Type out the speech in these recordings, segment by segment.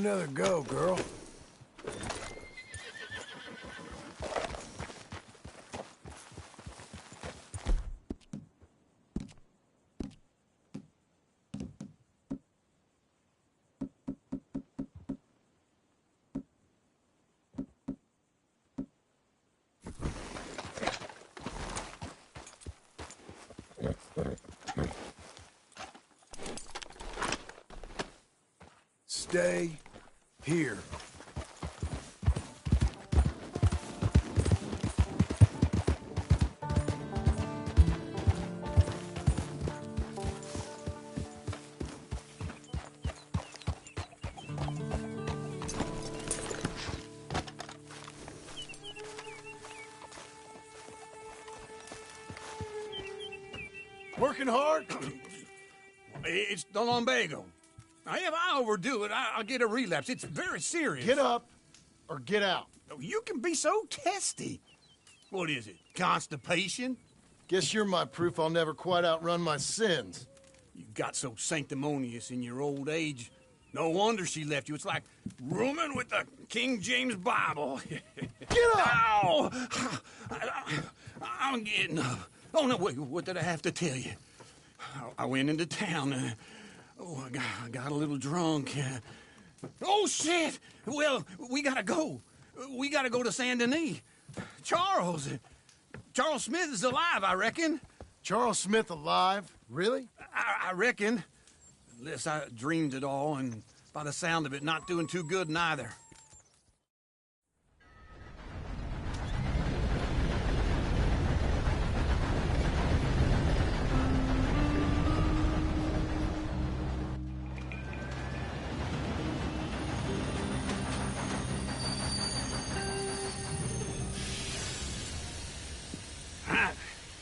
another go, girl. Stay here. Working hard? It's the lumbago. Now, if I overdo it, I'll get a relapse. It's very serious. Get up or get out. You can be so testy. What is it, constipation? Guess you're my proof I'll never quite outrun my sins. You got so sanctimonious in your old age. No wonder she left you. It's like rooming with the King James Bible. Get up! Ow! I'm getting up. Oh, no, wait, what did I have to tell you? I went into town. I got a little drunk. Oh, shit! Well, we gotta go. We gotta go to Saint Denis. Charles Smith is alive, I reckon. Charles Smith alive? Really? I reckon. Unless I dreamed it all, and by the sound of it, not doing too good neither.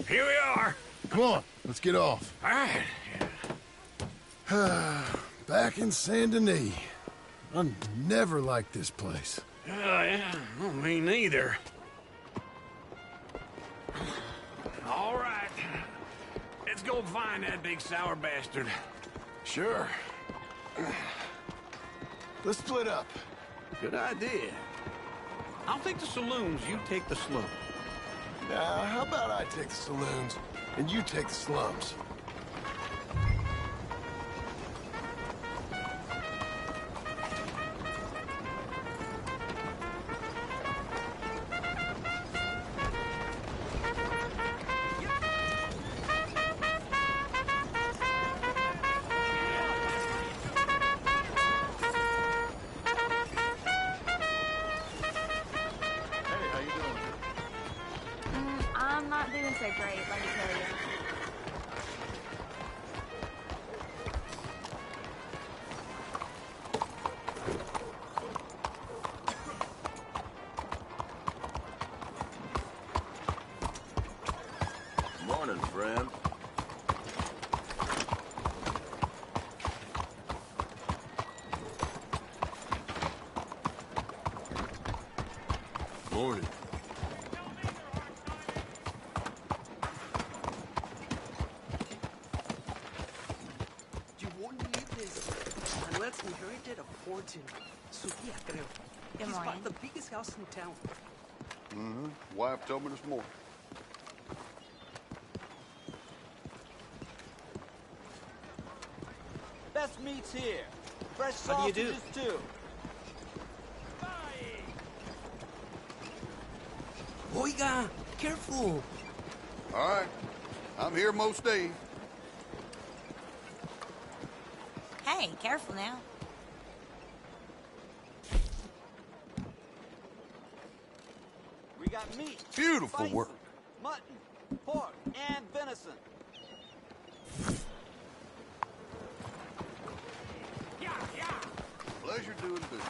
Here we are. Come on, let's get off. All right. Back in Saint Denis. I never liked this place. Yeah, well, me neither. All right. Let's go find that big sour bastard. Sure. Let's split up. Good idea. I'll take the saloons, you take the slums. Now, how about I take the saloons and you take the slums? I'm not doing so great, let me tell you. Morning, friend. Morning. Let's inherited a fortune. Sophia, creo. Good He's morning. bought the biggest house in town. Mm-hmm. Wife told me this morning. Best meats here. Fresh How do you sausages do? too. Oiga, careful. All right. I'm here most days. Hey, careful now. We got meat. Beautiful bison, work. Mutton, pork, and venison. Pleasure doing business.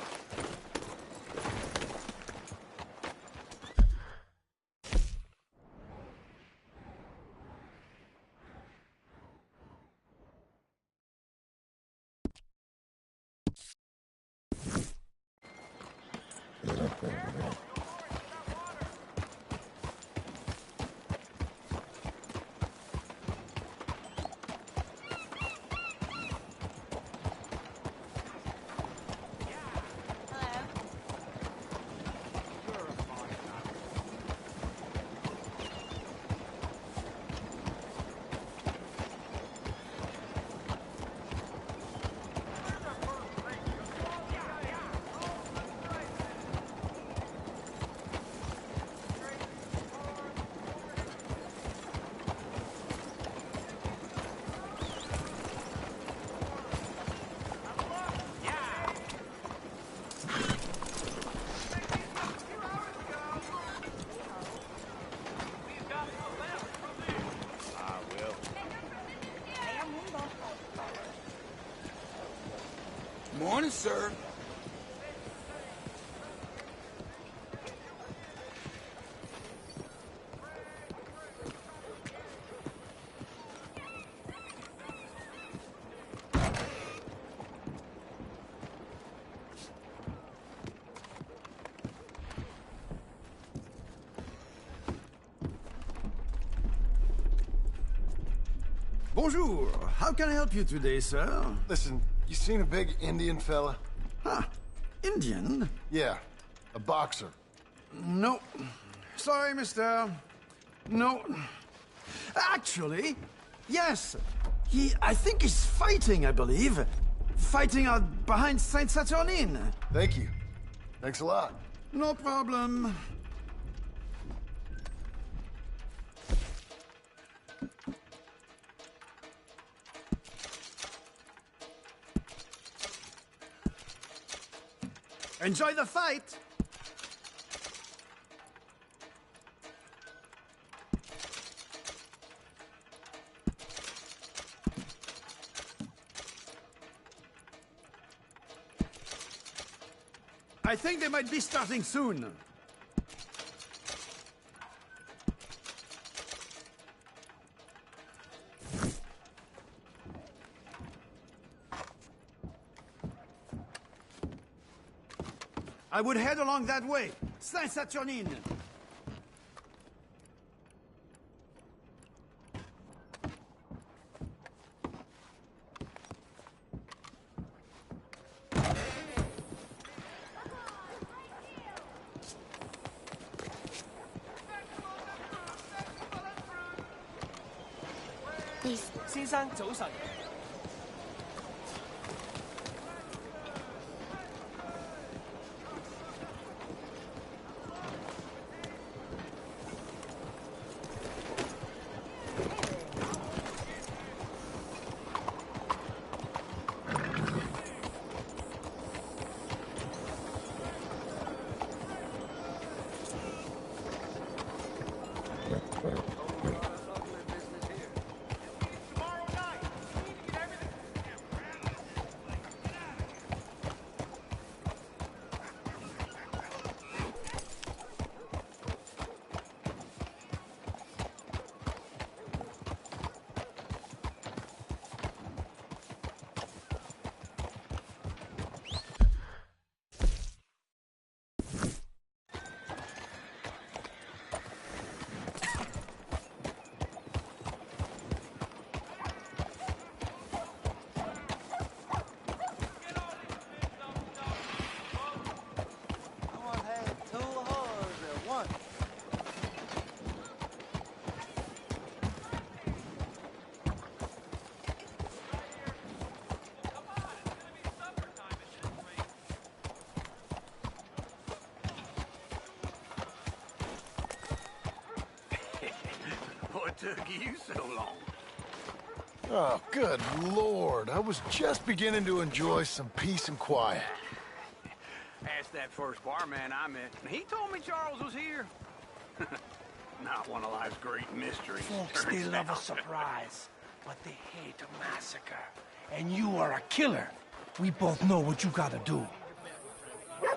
Morning, sir. Bonjour. How can I help you today, sir? Listen, you seen a big Indian fella? Huh. Indian? Yeah, a boxer. No. Sorry, mister. No. Actually, yes. I think he's fighting, I believe. Fighting out behind Saint Saturnine. Thank you. Thanks a lot. No problem. Enjoy the fight! I think they might be starting soon. I would head along that way. Saint Saturnine. Please. 先生早晨。What took you so long? Oh, good Lord. I was just beginning to enjoy some peace and quiet. Asked that first barman I met, and he told me Charles was here. Not one of life's great mysteries. Folks, they love a surprise, but they hate a massacre. And you are a killer. We both know what you gotta do.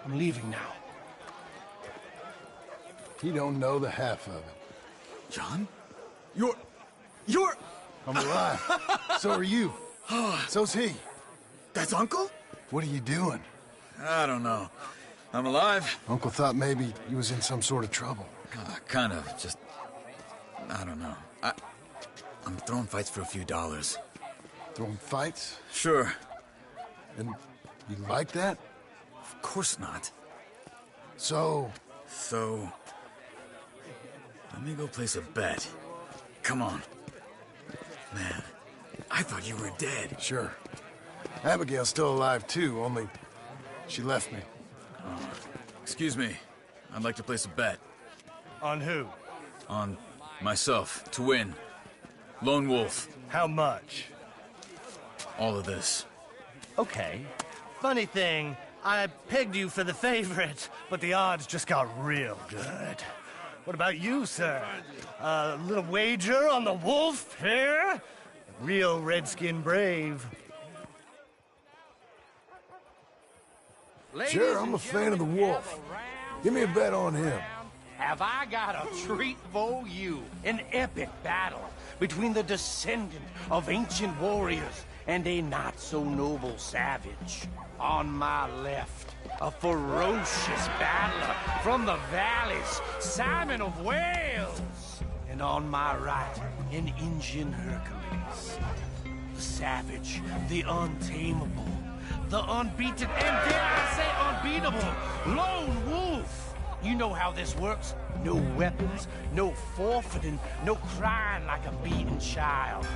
I'm leaving now. He don't know the half of it. John? You're... I'm alive. So are you. So's he. That's Uncle? What are you doing? I don't know. I'm alive. Uncle thought maybe you was in some sort of trouble. Kind of. Just... I don't know. I'm throwing fights for a few dollars. Throwing fights? Sure. And you like that? Of course not. So... So... Let me go place a bet. Come on. Man, I thought you were dead. Sure. Abigail's still alive, too, only she left me. Excuse me. I'd like to place a bet. On who? On myself, to win. Lone Wolf. How much? All of this. Okay. Funny thing, I pegged you for the favorite, but the odds just got real good. What about you, sir? A little wager on the wolf here? Real redskin brave. Sure, I'm a fan of the wolf. Give me a bet on him. Have I got a treat for you? An epic battle between the descendant of ancient warriors and a not-so-noble savage. On my left, a ferocious battler from the valleys, Simon of Wales. And on my right, an Indian Hercules. The savage, the untamable, the unbeaten, and dare I say unbeatable, lone wolf. You know how this works. No weapons, no forfeiting, no crying like a beaten child.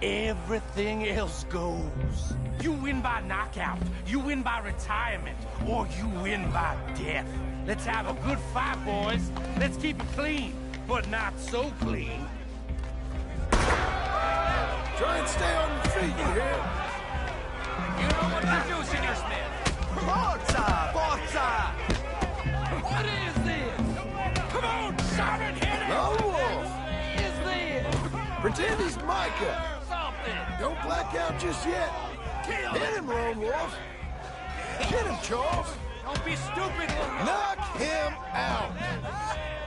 Everything else goes. You win by knockout, you win by retirement, or you win by death. Let's have a good fight, boys. Let's keep it clean, but not so clean. Try and stay on your feet, you hear? You know what to do, Senor Smith. Forza! Forza! What is this? Come on, Simon, hit it! Lone wolf! What is this? Pretend he's Micah. Something! Don't black out just yet. Kill Hit him, Lone Wolf. Hit him, Charles. Don't be stupid! Knock him out.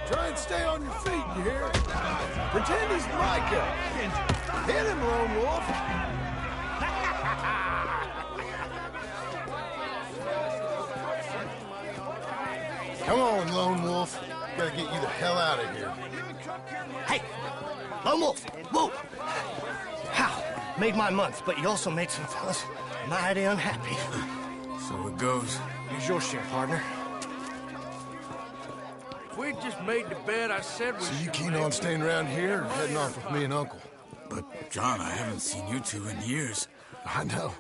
Try and stay on your feet, you hear? Pretend he's Micah. Hit him, Lone Wolf. Come on, Lone Wolf. Gotta get you the hell out of here. Hey, Lone Wolf, whoa! How? Made my month, but you also made some fellas mighty unhappy. So it goes. Here's your share, partner. If we just made the bed I said we So you keen on staying around here or heading off with me and Uncle? But, John, I haven't seen you two in years. I know.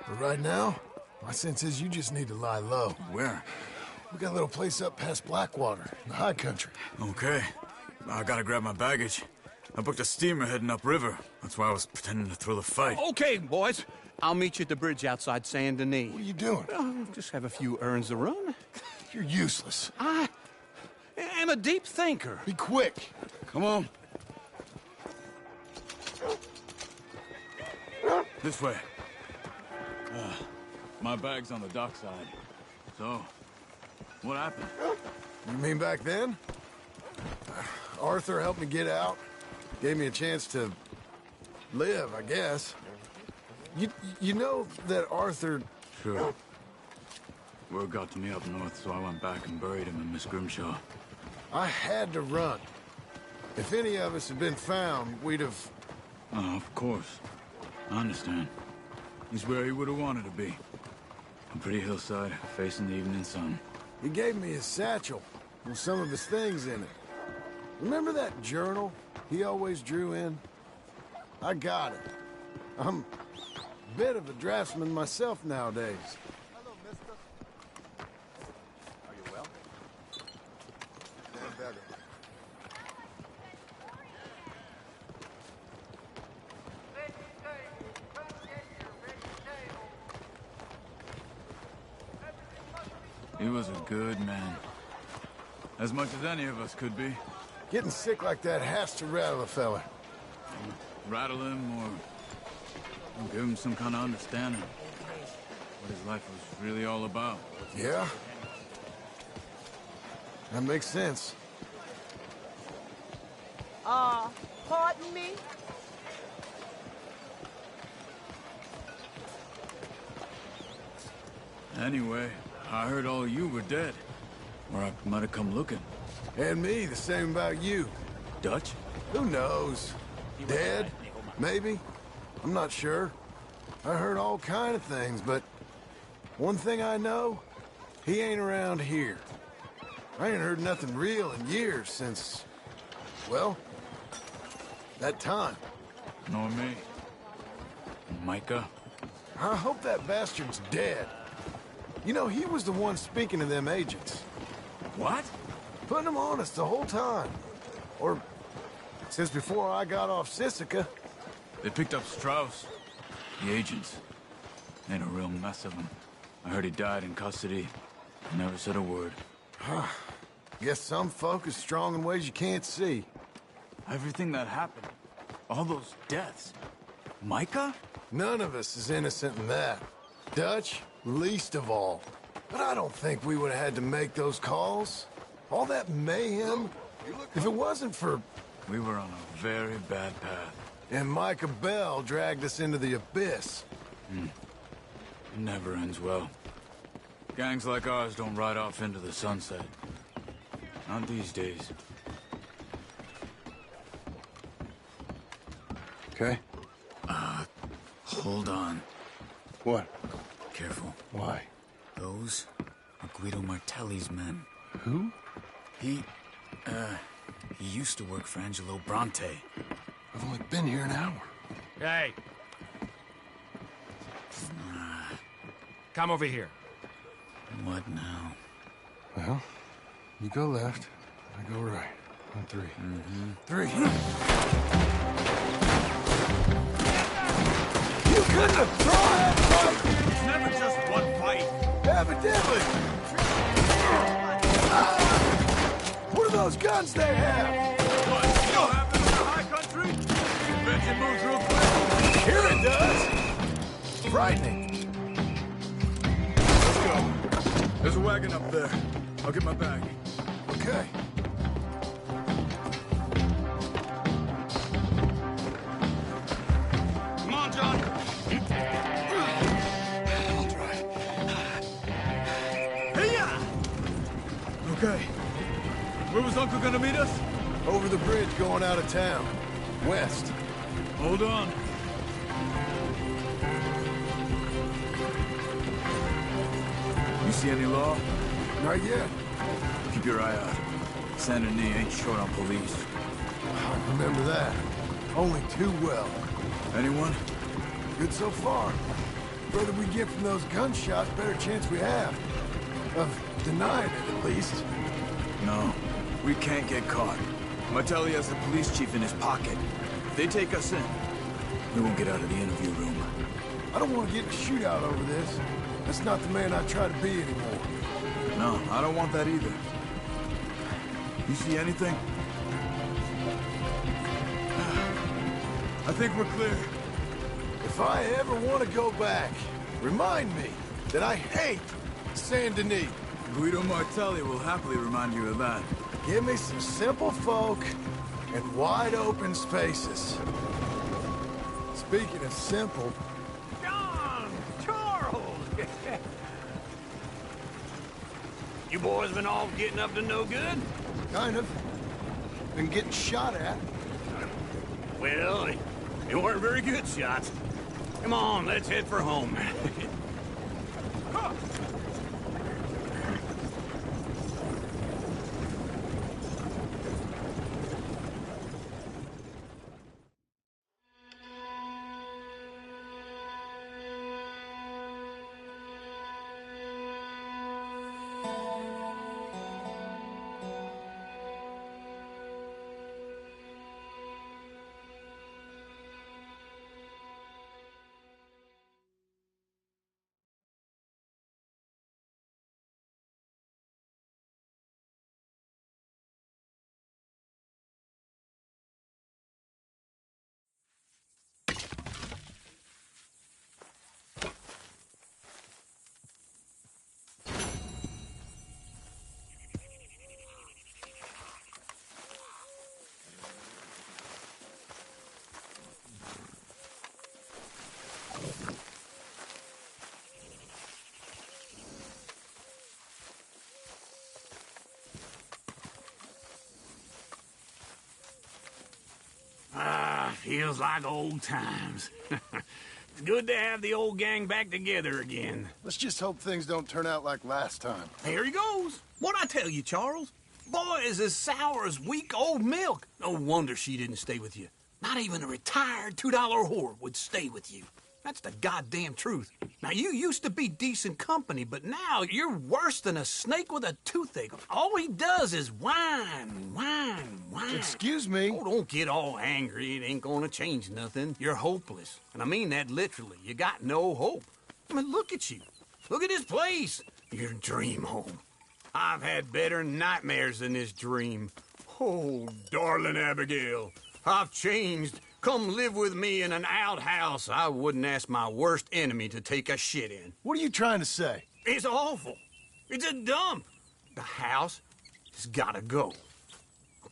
But right now, my sense is you just need to lie low. Where? We got a little place up past Blackwater, in the high country. Okay. I gotta grab my baggage. I booked a steamer heading upriver. That's why I was pretending to throw the fight. Okay, boys. I'll meet you at the bridge outside Saint Denis. What are you doing? Oh, just have a few errands to run. You're useless. I am a deep thinker. Be quick. Come on. This way. My bag's on the dockside. So, what happened? You mean back then? Arthur helped me get out. Gave me a chance to live, I guess. You know that Arthur... Sure. Word got to me up north, so I went back and buried him in Miss Grimshaw. I had to run. If any of us had been found, we'd have... Oh, of course. I understand. He's where he would have wanted to be. A pretty hillside, facing the evening sun. He gave me his satchel with some of his things in it. Remember that journal he always drew in? I got it. I'm a bit of a draftsman myself nowadays. Hello, mister. Are you well? Doing better. He was a good man. As much as any of us could be. Getting sick like that has to rattle a fella. Rattle him or give him some kind of understanding. What his life was really all about. Yeah? That makes sense. Pardon me? Anyway, I heard all you were dead. Or I might have come looking. And me, the same about you. Dutch? Who knows? Dead? Maybe? I'm not sure. I heard all kind of things, but one thing I know, he ain't around here. I ain't heard nothing real in years since, well, that time. Nor me. Micah? I hope that bastard's dead. You know, he was the one speaking to them agents. What? Putting them on us the whole time. Or since before I got off Sisika. They picked up Strauss. The agents. Made a real mess of him. I heard he died in custody. Never said a word. Guess some folk is strong in ways you can't see. Everything that happened. All those deaths. Micah? None of us is innocent in that. Dutch, least of all. But I don't think we would have had to make those calls. All that mayhem. If it wasn't for... We were on a very bad path. And Micah Bell dragged us into the abyss. Never ends well. Gangs like ours don't ride off into the sunset. Not these days. Okay? Hold on. What? Careful. Why? Those are Guido Martelli's men. Who? He used to work for Angelo Bronte. I've only been here an hour. Hey. Come over here. What now? Well, you go left, I go right. On three. Three. You couldn't have thrown that fight! It's never just one fight. Evidently! What are those guns they have? What, still happen in the high country? Invention moves real quick. Here it does! Frightening. Let's go. There's a wagon up there. I'll get my bag. Okay. Come on, John. I'll try. Hey-ya! Okay. Where was Uncle gonna meet us? Over the bridge going out of town. West. Hold on. You see any law? Not yet. Keep your eye out. Saint Denis ain't short on police. I remember that. Only too well. Anyone? Good so far. The further we get from those gunshots, better chance we have. Of denying it, at least. No. We can't get caught. Martelli has the police chief in his pocket. If they take us in, we won't get out of the interview room. I don't want to get in a shootout over this. That's not the man I try to be anymore. No, I don't want that either. You see anything? I think we're clear. If I ever want to go back, remind me that I hate Saint Denis. Guido Martelli will happily remind you of that. Give me some simple folk and wide open spaces. Speaking of simple... John! Charles! You boys been all getting up to no good? Kind of. Been getting shot at. Well, they weren't very good shots. Come on, let's head for home. Feels like old times. It's good to have the old gang back together again. Let's just hope things don't turn out like last time. Here he goes. What'd I tell you, Charles? Boy is as sour as weak old milk. No wonder she didn't stay with you. Not even a retired $2 whore would stay with you. That's the goddamn truth. Now, you used to be decent company, but now you're worse than a snake with a toothache. All he does is whine, whine, whine. Excuse me? Oh, don't get all angry. It ain't gonna change nothing. You're hopeless. And I mean that literally. You got no hope. I mean, look at you. Look at this place. Your dream home. I've had better nightmares than this dream. Oh, darling Abigail, I've changed. Come live with me in an outhouse I wouldn't ask my worst enemy to take a shit in. What are you trying to say? It's awful. It's a dump. The house has gotta go.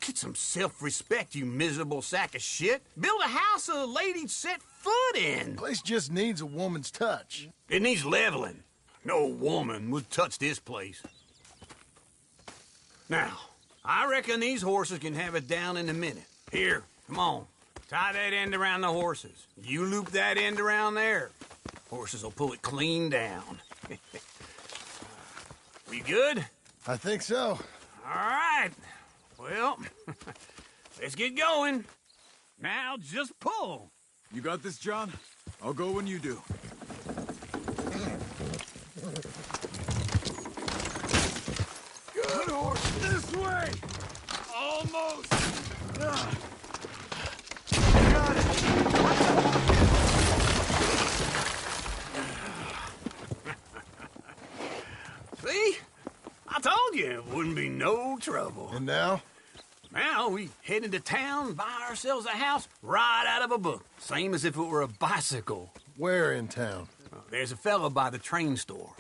Get some self-respect, you miserable sack of shit. Build a house a lady'd set foot in. Place just needs a woman's touch. It needs leveling. No woman would touch this place. Now, I reckon these horses can have it down in a minute. Here, come on. Tie that end around the horses. You loop that end around there. Horses will pull it clean down. We good? I think so. All right. Well, let's get going. Now just pull. You got this, John? I'll go when you do. Good horse. This way! Almost! Got it. See? I told you it wouldn't be no trouble. And now? Now we head into town, buy ourselves a house right out of a book. Same as if it were a bicycle. Where in town? There's a fella by the train store.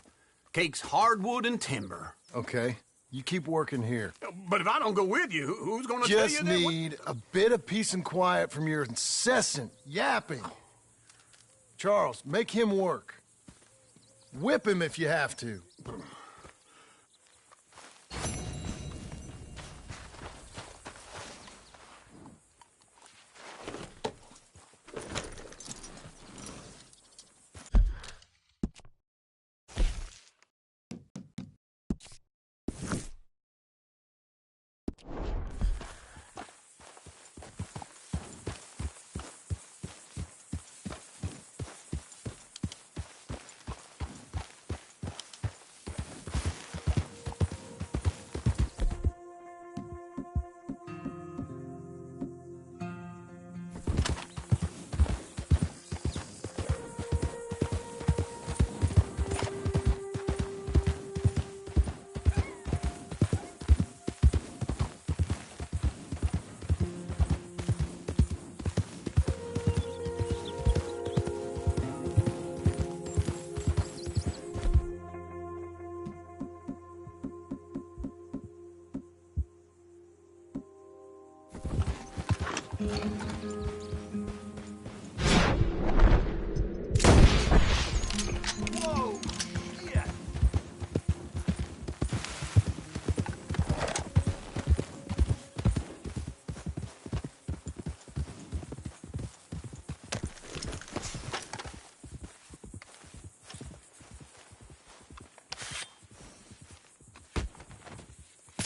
Cakes hardwood and timber. Okay. You keep working here. But if I don't go with you, who's gonna tell you Just that? need a bit of peace and quiet from your incessant yapping. Charles, make him work. Whip him if you have to. Whoa! Yeah!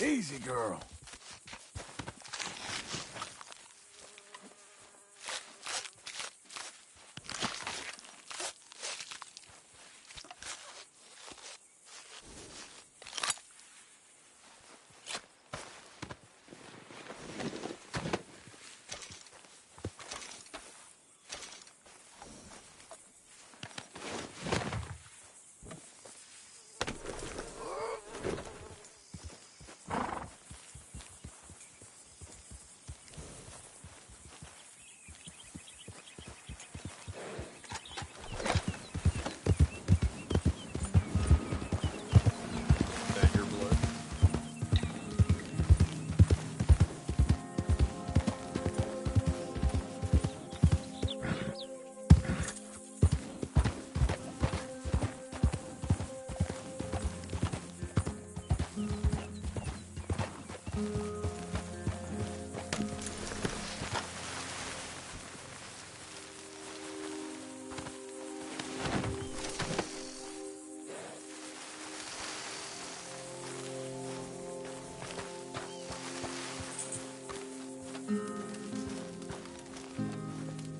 Easy, girl. That your blood?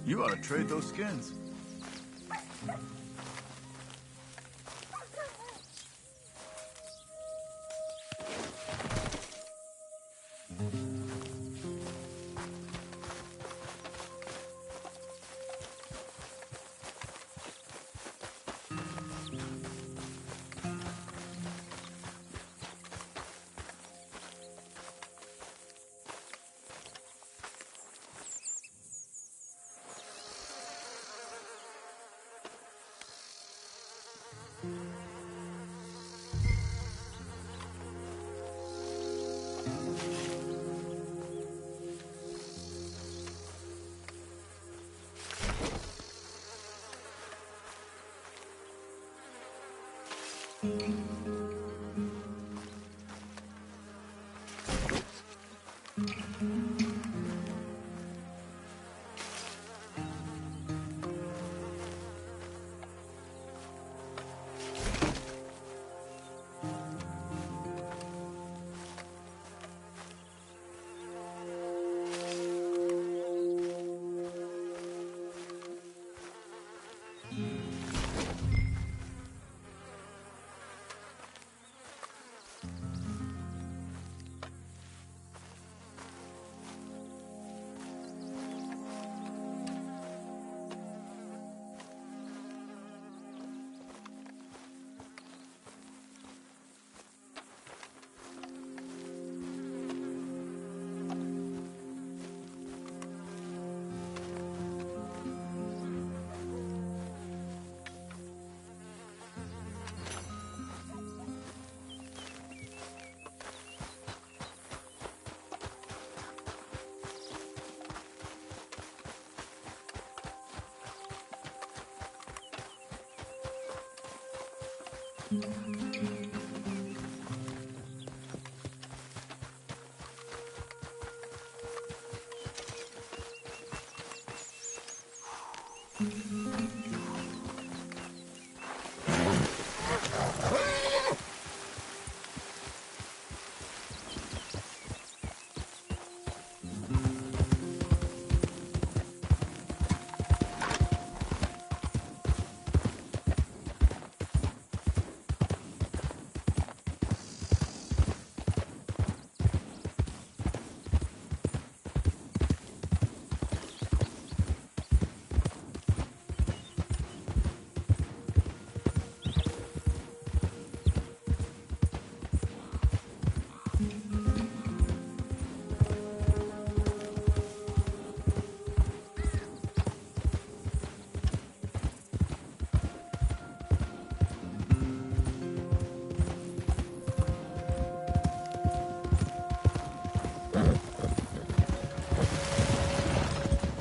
You ought to trade those skins.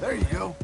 There you go.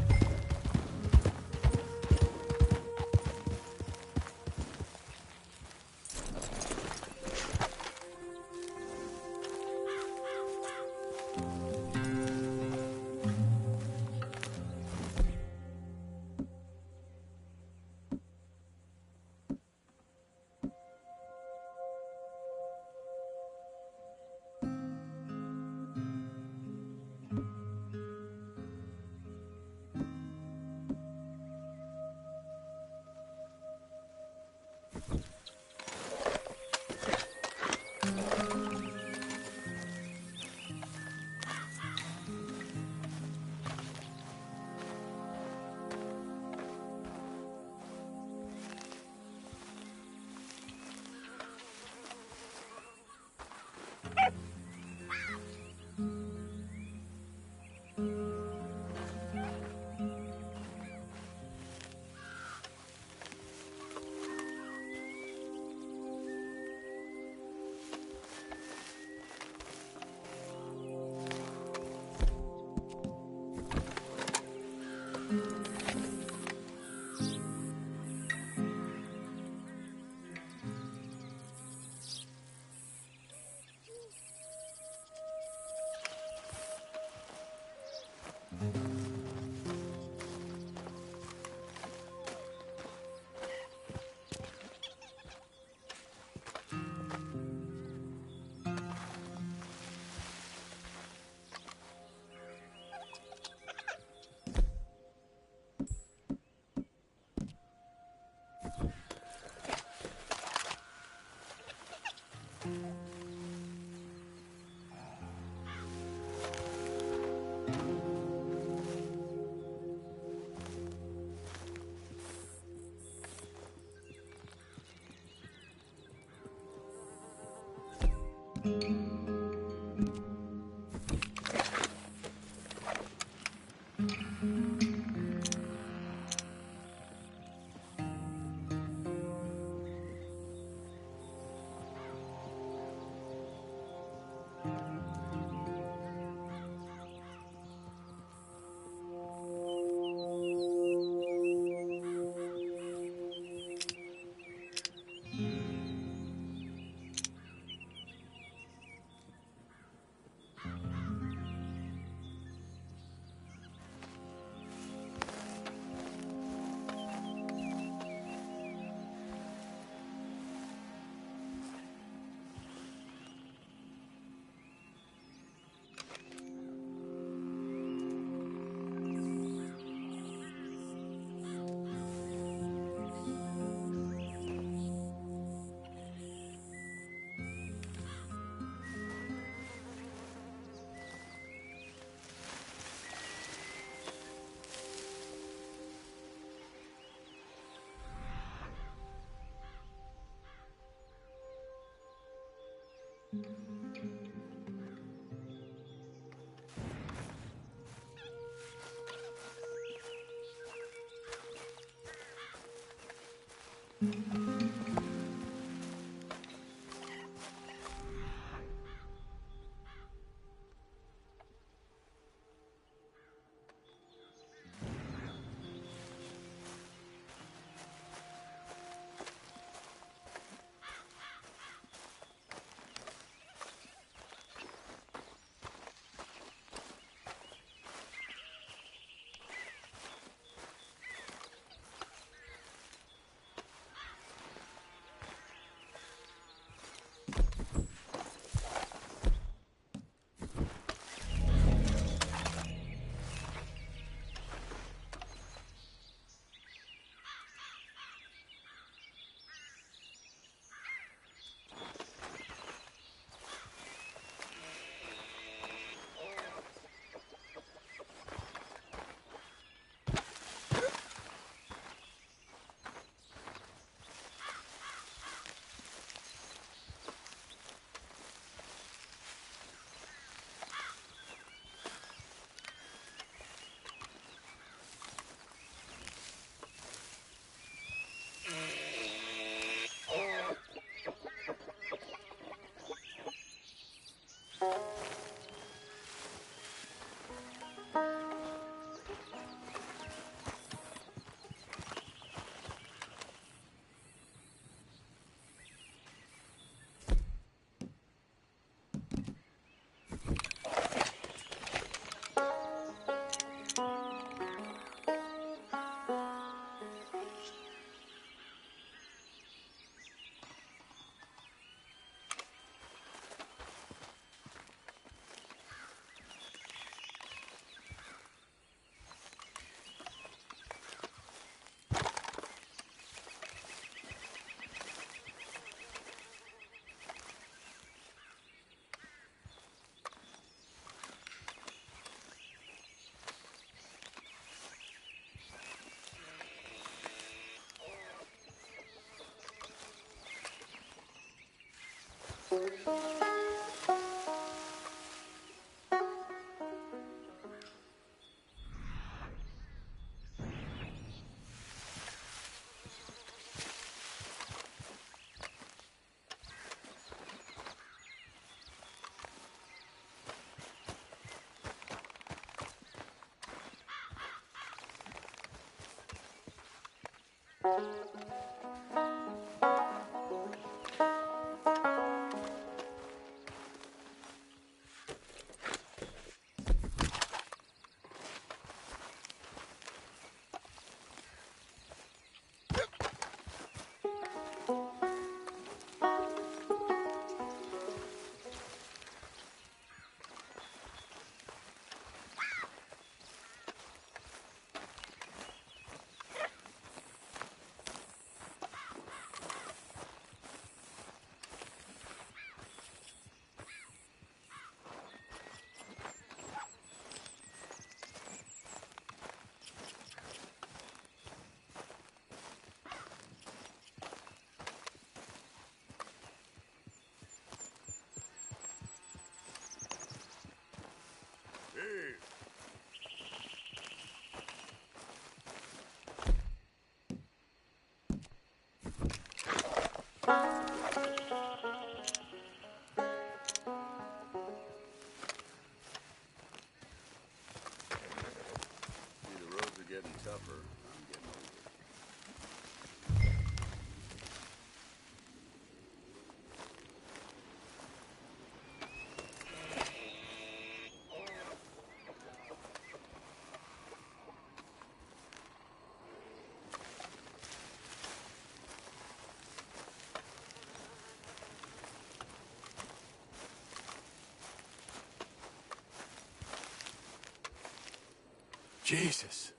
Jesus.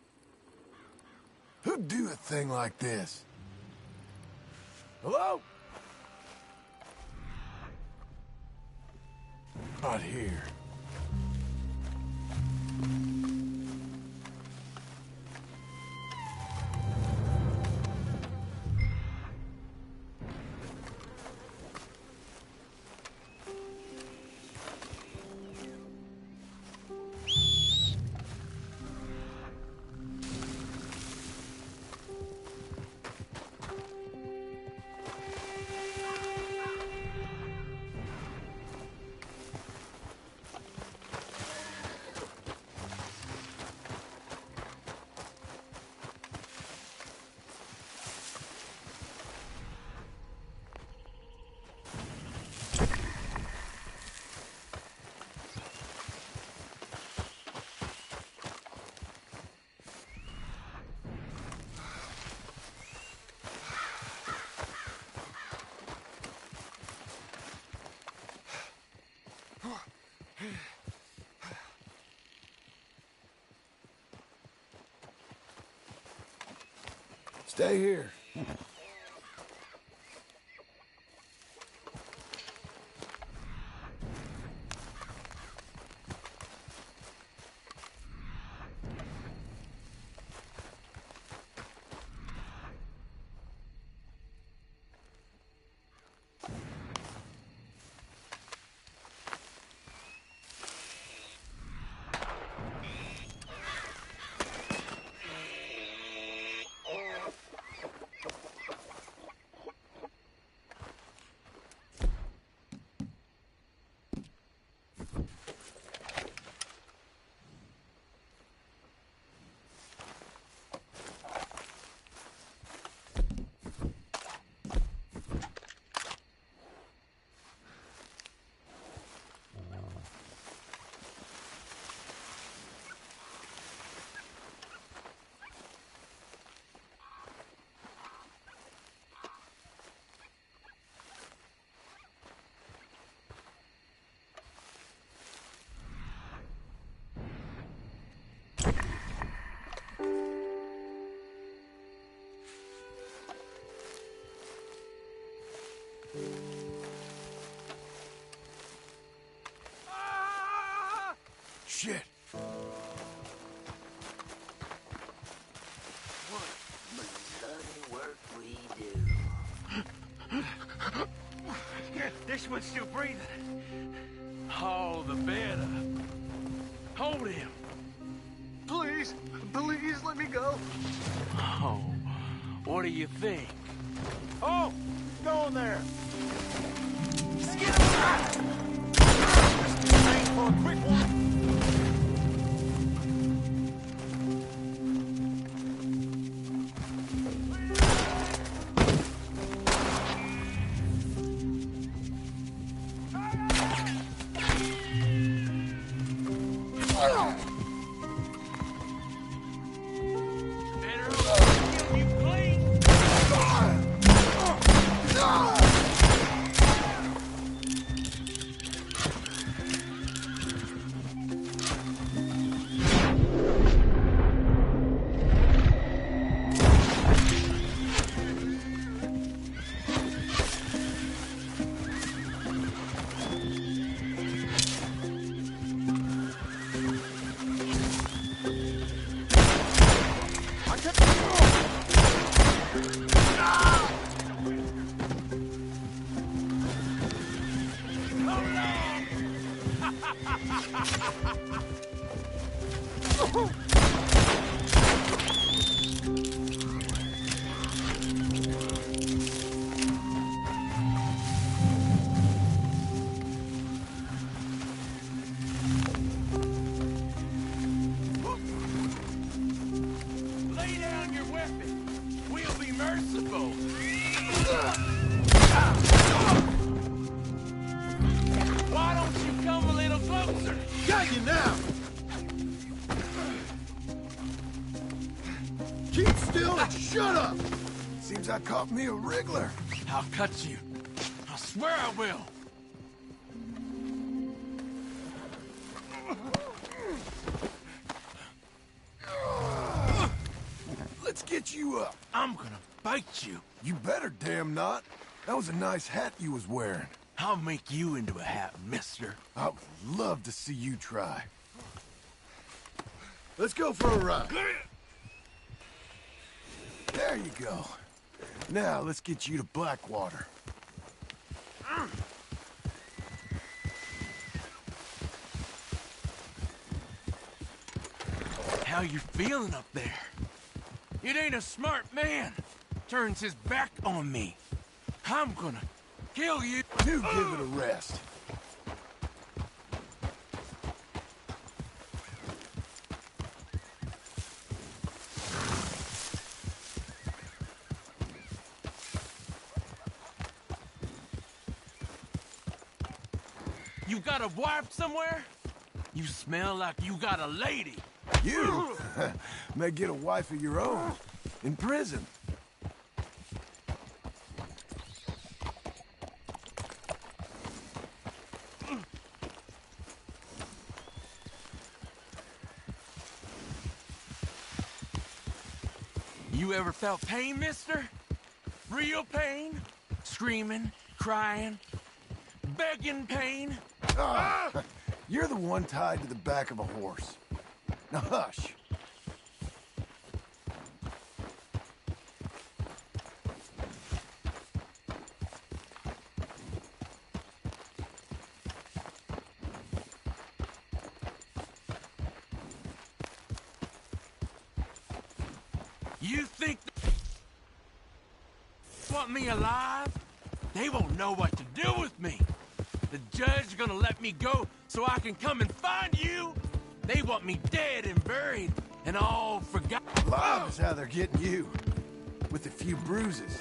Who'd do a thing like this? Hello? Not here. Stay here. Shit. What bloody work we do. This one's still breathing. Oh, the better. Hold him. Please, please let me go. Oh, what do you think? Oh, go in there. Get him! Aim for a quick one. Lay down your weapon. We'll be merciful. Why don't you come a little closer? Got you now! Keep still and shut up! Seems I caught me a wriggler. I'll cut you. I swear I will. get you up. I'm gonna bite you. You better damn not. That was a nice hat you was wearing. I'll make you into a hat, mister. I would love to see you try. Let's go for a ride. There you go. Now, let's get you to Blackwater. How you feeling up there? It ain't a smart man. Turns his back on me. I'm gonna kill you. Do give it a rest. You got a wife somewhere? You smell like you got a lady. You may get a wife of your own in prison. You ever felt pain, mister? Real pain? Screaming, crying, begging pain? You're the one tied to the back of a horse. Now hush. You think they want me alive? They won't know what to do with me. The judge is gonna let me go so I can come and find you? They want me dead and buried and all forgotten. Alive is how they're getting you. With a few bruises.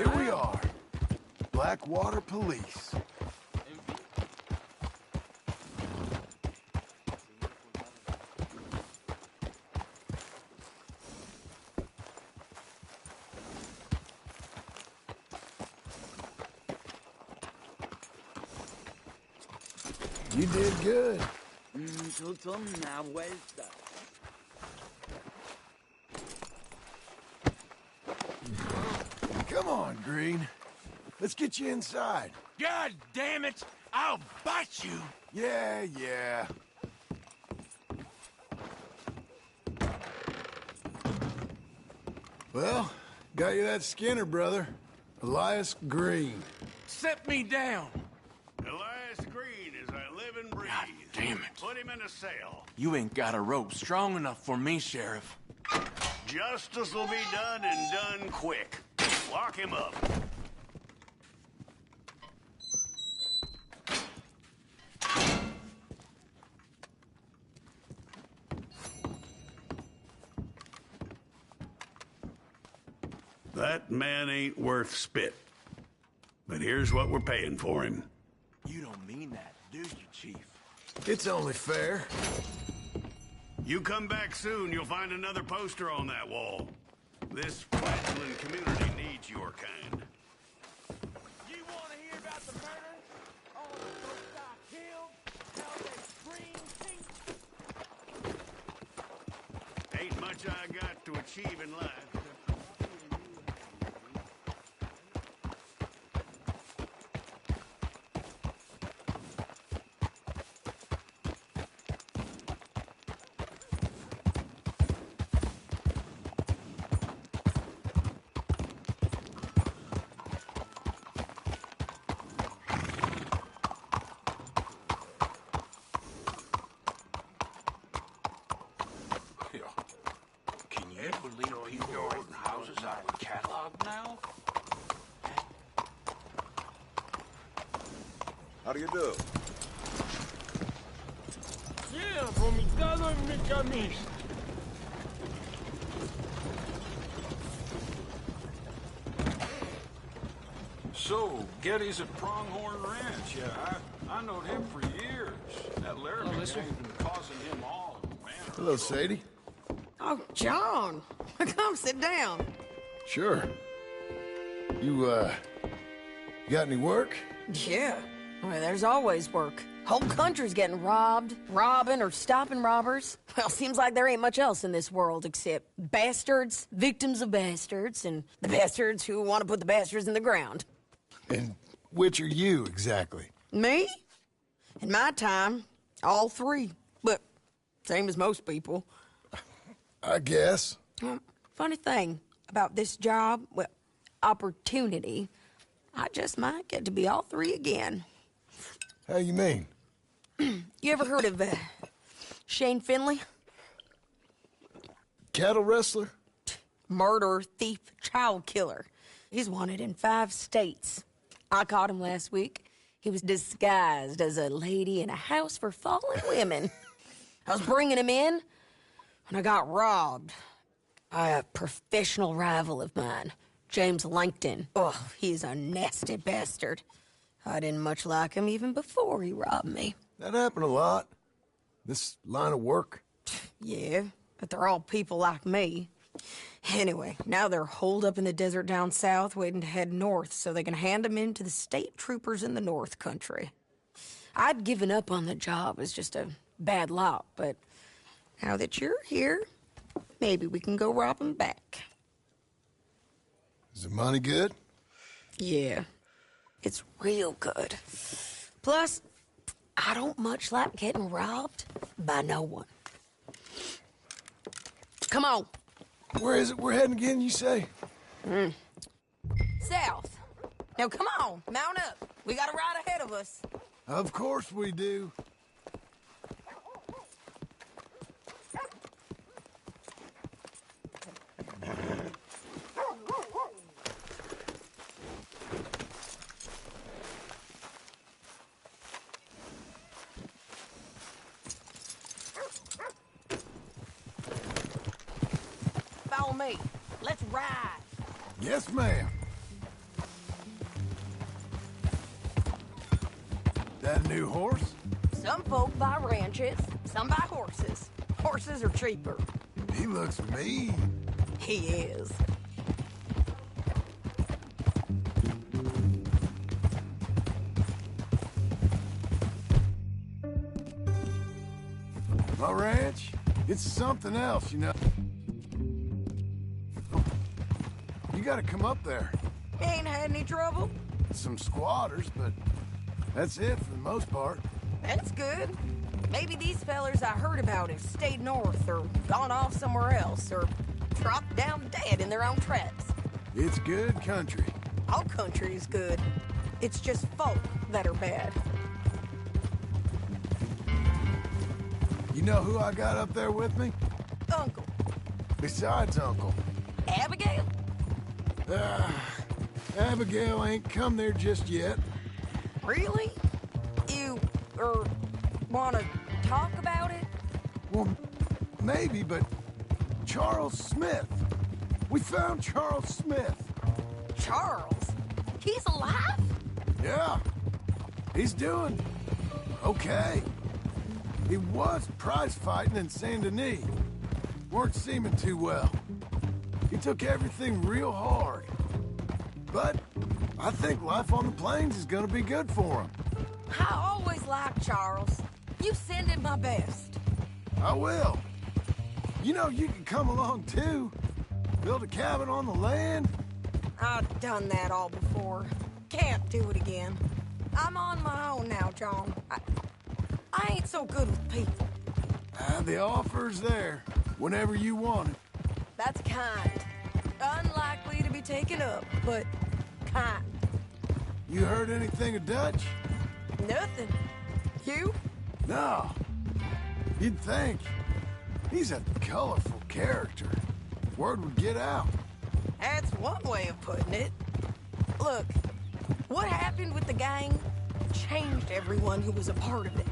here we are. Blackwater Police. You did good. Tutto una vuelta. Come on, Green. Let's get you inside. God damn it! I'll bite you! Yeah. Well, got you that Skinner, brother. Elias Green. Set me down! Elias Green is a living breeze. God damn it. Put him in a cell. You ain't got a rope strong enough for me, Sheriff. Justice will be done and done quick. Lock him up. That man ain't worth spit. But here's what we're paying for him. You don't mean that, do you, Chief? It's only fair. You come back soon, you'll find another poster on that wall. This fledgling community needs your kind. You want to hear about the murder? All the folks I killed? How they scream, Ain't much I got to achieve in life. Can you believe people are renting houses out of a catalog now? How do you do? Yeah, vomitado en mi camisa. So, Getty's at Pronghorn Ranch. Yeah, I knowed him for years. That Laramie gang's been causing him all manner. Hello, Sadie. Oh, John. Come sit down. Sure. You got any work? Yeah. Well, there's always work. Whole country's getting robbed, robbing, or stopping robbers. Well, seems like there ain't much else in this world except bastards, victims of bastards, and the bastards who want to put the bastards in the ground. And which are you, exactly? Me? In my time, all three. But same as most people. I guess. Funny thing about this job, well, opportunity, I just might get to be all three again. How you mean? You ever heard of Shane Finley? Cattle wrestler? Murderer, thief, child killer. He's wanted in 5 states. I caught him last week. He was disguised as a lady in a house for fallen women. I was bringing him in, and I got robbed by a professional rival of mine, James Langton. Oh, he's a nasty bastard. I didn't much like him even before he robbed me. That happened a lot. This line of work. Yeah, but they're all people like me. Anyway, now they're holed up in the desert down south waiting to head north so they can hand them in to the state troopers in the north country. I'd given up on the job as just a bad lot, but now that you're here, maybe we can go rob them back. Is the money good? Yeah, it's real good. Plus, I don't much like getting robbed by no one. Come on. Where is it we're heading again, you say? South. Now, come on, mount up. We got a ride ahead of us. Of course we do. Follow me. Let's ride. Yes, ma'am. That a new horse? Some folk buy ranches, some buy horses. Horses are cheaper. He looks mean. He is. My ranch, it's something else, you know. You gotta come up there. Ain't had any trouble? Some squatters, but that's it for the most part. That's good. Maybe these fellers I heard about have stayed north or gone off somewhere else or dropped down dead in their own tracks. It's good country. All country is good. It's just folk that are bad. You know who I got up there with me? Uncle. Besides Uncle. Abigail? Abigail ain't come there just yet. Really? You, wanna talk about it? Well, maybe, but Charles Smith. We found Charles Smith. Charles? He's alive? Yeah. He's doing okay. He was prize fighting in Saint Denis. Weren't seeming too well. He took everything real hard. But I think life on the plains is gonna be good for him. I always liked Charles. You send him my best. I will. You know, you can come along too. Build a cabin on the land. I've done that all before. Can't do it again. I'm on my own now, John. I ain't so good with people. The offer's there, whenever you want it. That's kind. Unlikely to be taken up, but kind. You heard anything of Dutch? Nothing. You? No. You'd think. He's a colorful character. Word would get out. That's one way of putting it. Look, what happened with the gang changed everyone who was a part of it.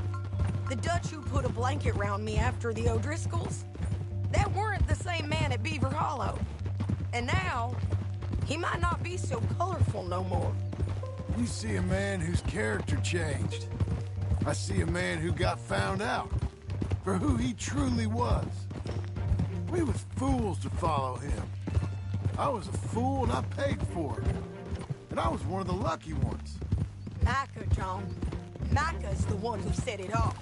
The Dutch who put a blanket round me after the O'Driscolls, that weren't the same man at Beaver Hollow. And now, he might not be so colorful no more. You see a man whose character changed. I see a man who got found out for who he truly was. We was fools to follow him. I was a fool and I paid for it. And I was one of the lucky ones. Micah, John. Micah's the one who set it off.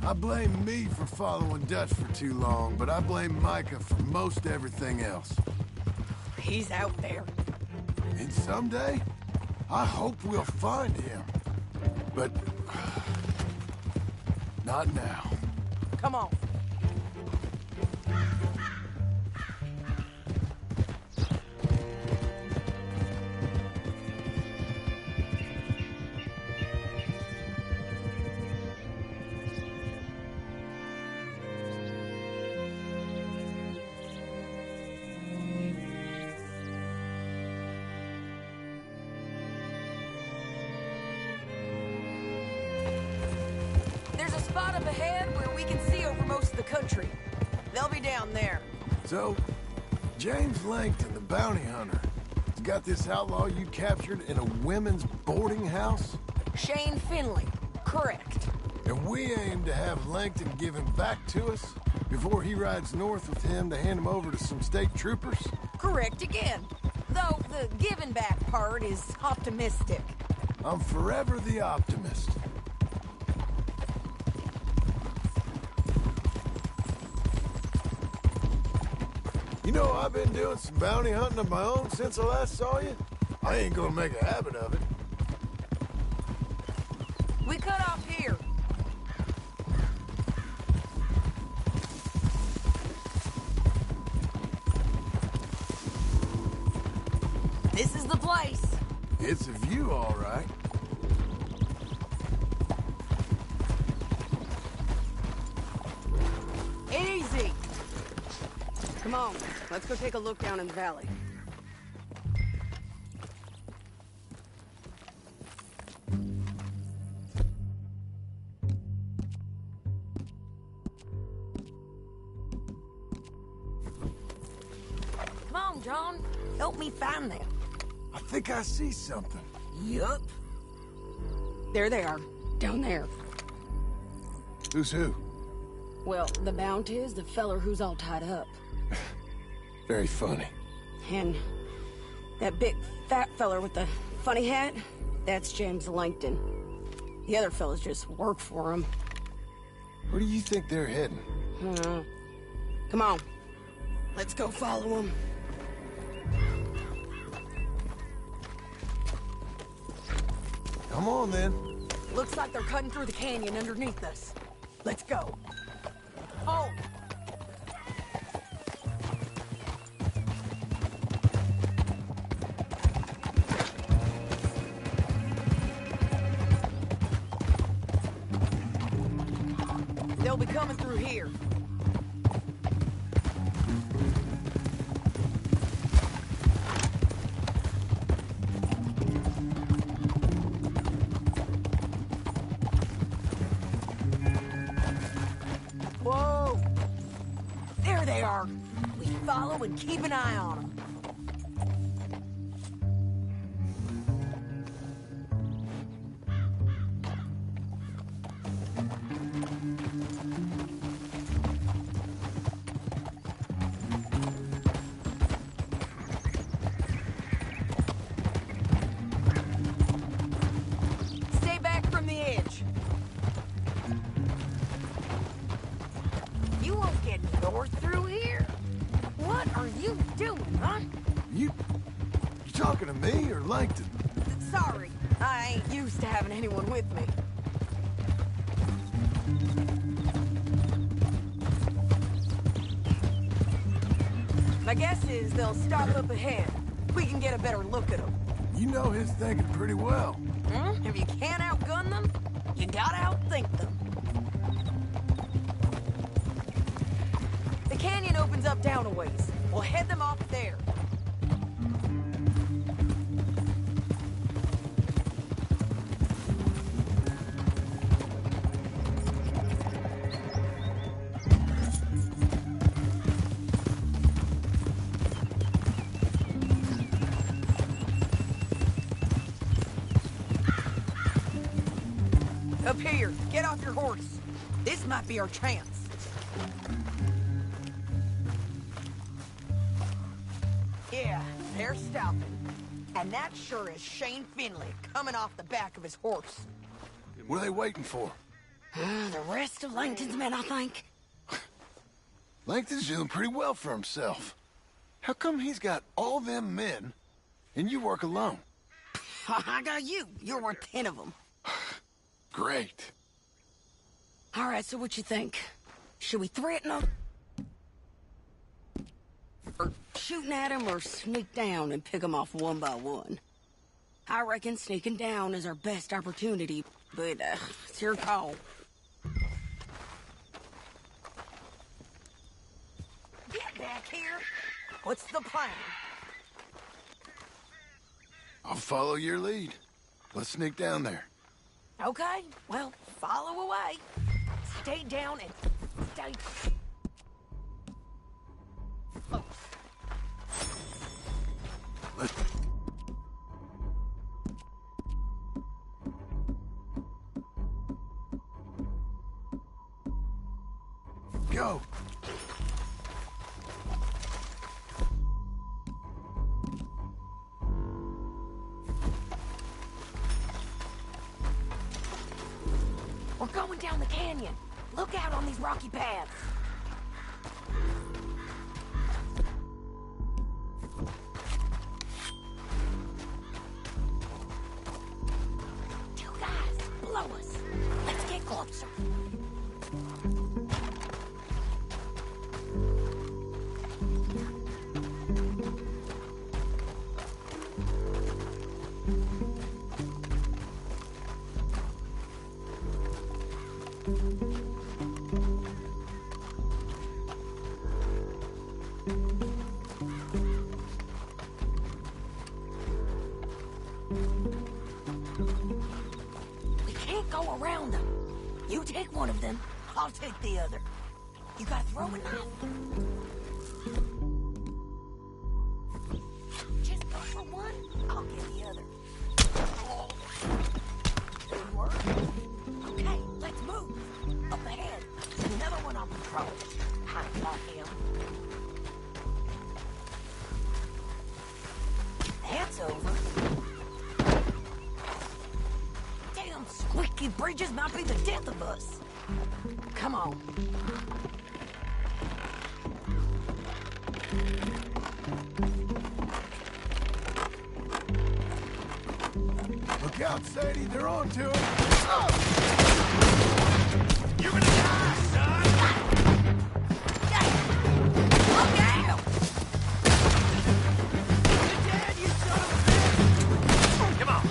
I blame me for following Dutch for too long, but I blame Micah for most everything else. He's out there. And someday, I hope we'll find him. But not now. Come on. There's a spot up ahead where we can see over most of the country. They'll be down there. So, James Langton, the bounty hunter, has got this outlaw you captured in a women's boarding house? Shane Finley. Correct. And we aim to have Langton give him back to us before he rides north with him to hand him over to some state troopers? Correct again. Though the giving back part is optimistic. I'm forever the optimist. You know, I've been doing some bounty hunting of my own since I last saw you. I ain't gonna make a habit of it. We cut off here. This is the place. It's a view, all right. Easy! Come on, let's go take a look down in the valley. Come on, John. Help me find them. I think I see something. Yup. There they are. down there. Who's who? Well, the Bounty is the feller who's all tied up. Very funny. And that big fat feller with the funny hat, that's James Langton. The other fellas just work for him. Where do you think they're heading? Come on. Let's go follow them. Come on, then. Looks like they're cutting through the canyon underneath us. Let's go. Oh! They'll be coming through here. Whoa! There they are. We follow and keep an eye on them. Stay back from the edge. You won't get north through here. What are you doing, huh? You talking to me or Langton? Sorry, I ain't used to having anyone with me. My guess is they'll stop up ahead. We can get a better look at them. You know his thinking pretty well. If you can't outgun them, you gotta outthink them. The canyon opens up down a ways. We'll head them off there. Up here, get off your horse. This might be our chance. Yeah, they're stopping. And that sure is Shane Finley coming off the back of his horse. What are they waiting for? The rest of Langton's men, I think. Langton's doing pretty well for himself. How come he's got all them men and you work alone? I got you. You're worth 10 of them. Great. All right, so what you think? Should we threaten them? Or shooting at them or sneak down and pick them off one by one? I reckon sneaking down is our best opportunity, but it's your call. Get back here. What's the plan? I'll follow your lead. Let's sneak down there. Okay, well, follow away. Stay down and stay... Oh. Let's... Go! We're going down the canyon. Look out on these rocky paths. Two guys below us. Let's get closer. We can't go around them. You take one of them, I'll take the other. You got a throwing knife? Just go for one, I'll get the other. Good work. rocky bridges might be the death of us. Come on. Look out, Sadie. They're on to it. You're gonna die, son! Look out! You're dead, you son of a bitch! Come on.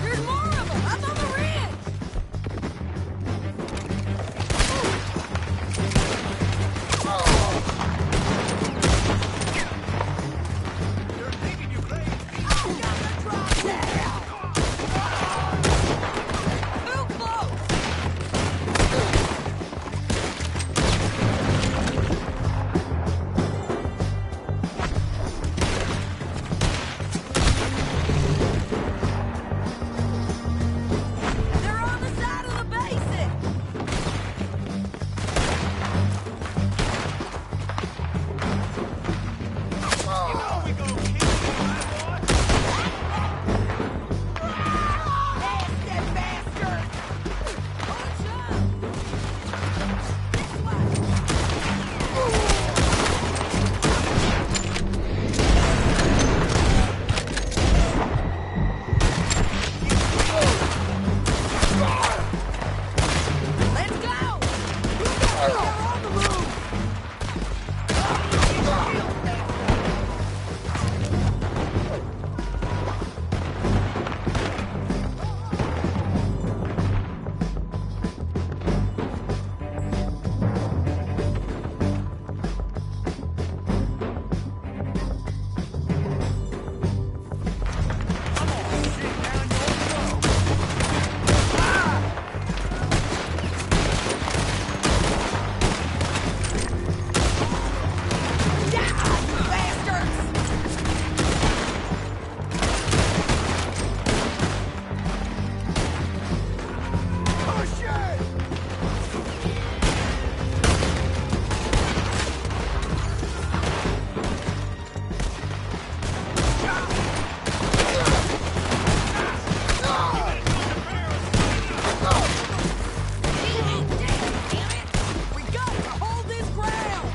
There's more of them up on the ridge! They're thinking you're crazy. Oh, got the drop down! Too close! They're on the side of the basin! You know we gonna kill you, my boy. Nasty bastard! Punch up! This way! Let's go! They're on the move! We got to hold this ground!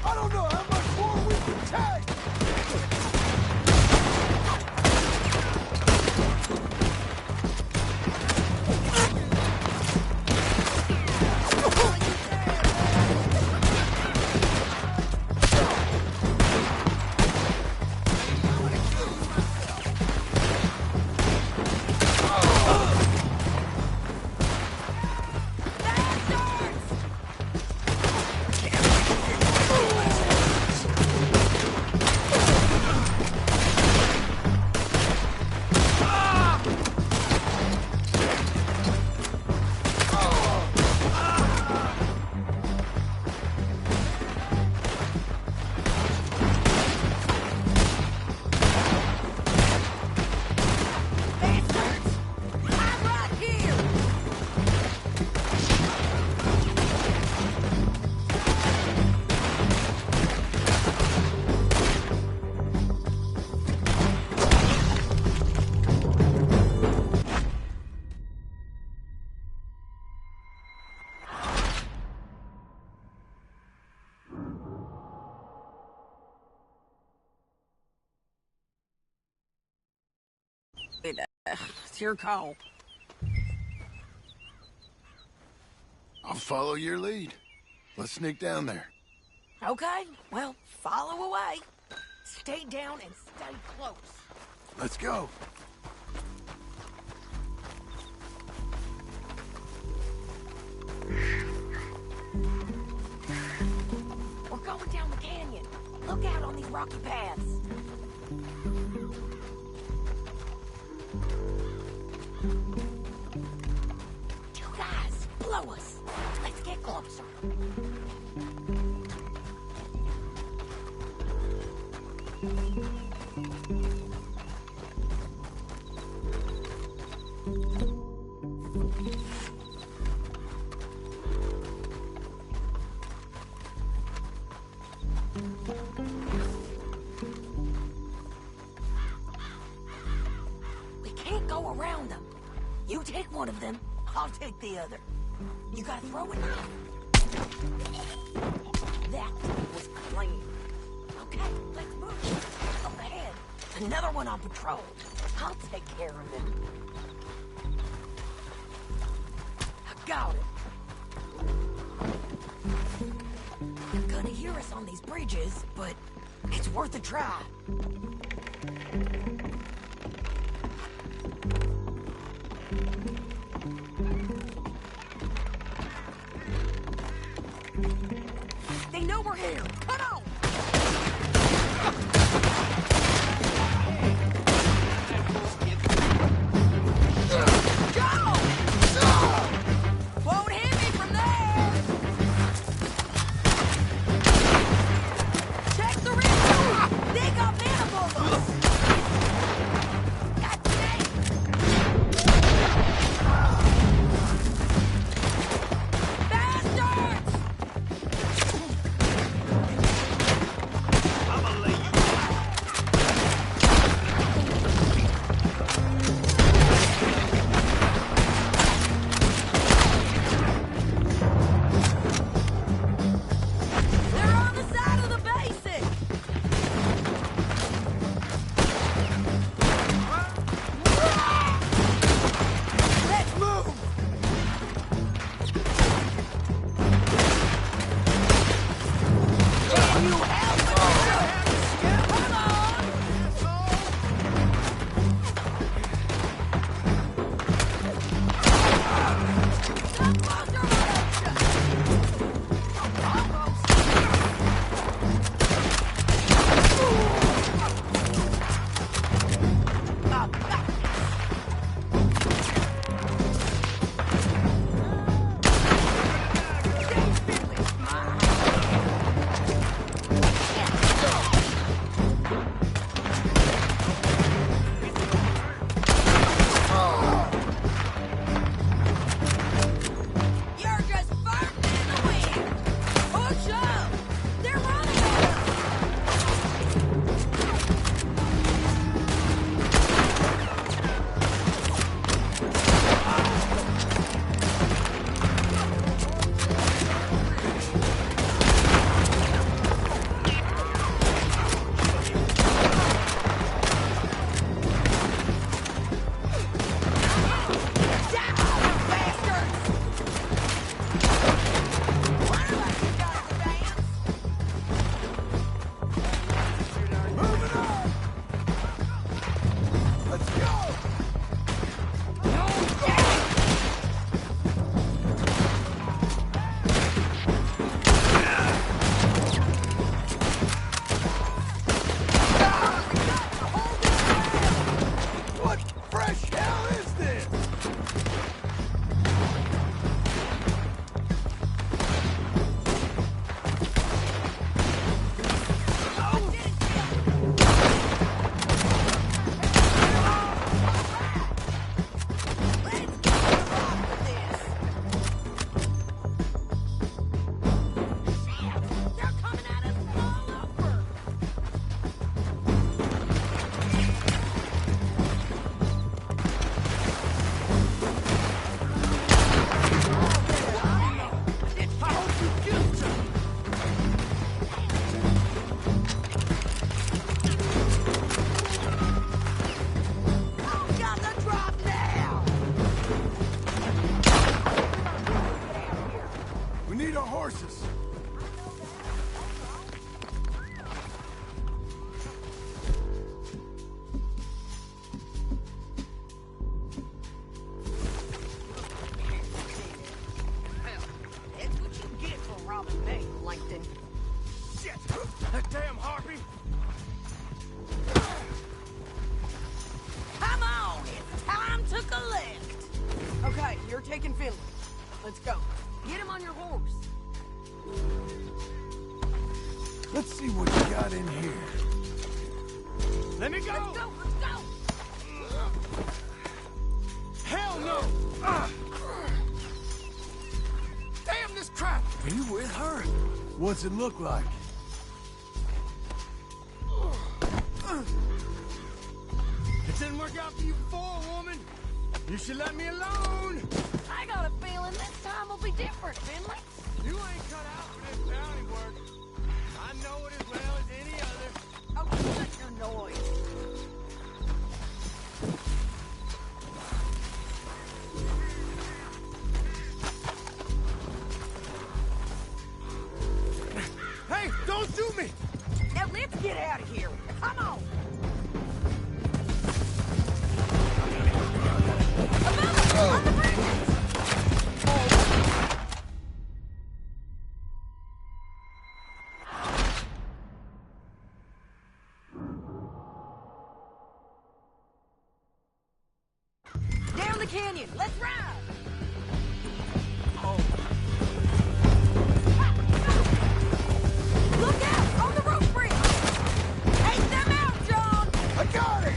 I don't know how much more we can take. Bastards! I'm right here! It's your call. I'll follow your lead. Let's sneak down there. Okay, well, follow away. Stay down and stay close. Let's go. We're going down the canyon. Look out on these rocky paths. Two guys, blow us. Let's get closer. We can't go around them. You take one of them, I'll take the other. You gotta throw a knife. That was clean. Okay, let's move. Up ahead. Another one on patrol. I'll take care of him. I got it. They're gonna hear us on these bridges, but it's worth a try. They know we're here. Come on! Go! Won't hit me from there! Check the rim! They got mana bullets! taking Finley. Let's go. Get him on your horse. Let's see what you got in here. Let me go! Let's go! Let's go! Hell no! Damn this crap! Are you with her? What's it look like? It didn't work out for you before, woman. You should let me alone. I got a feeling this time will be different, Finley. You ain't cut out for this bounty work. I know it as well as any other. Oh, shut your noise. Hey, don't shoot me! Now let's get out of here. Come on. On the bridges! Down the canyon. Let's ride. Look out! On the rope bridge! Take them out, John! I got it!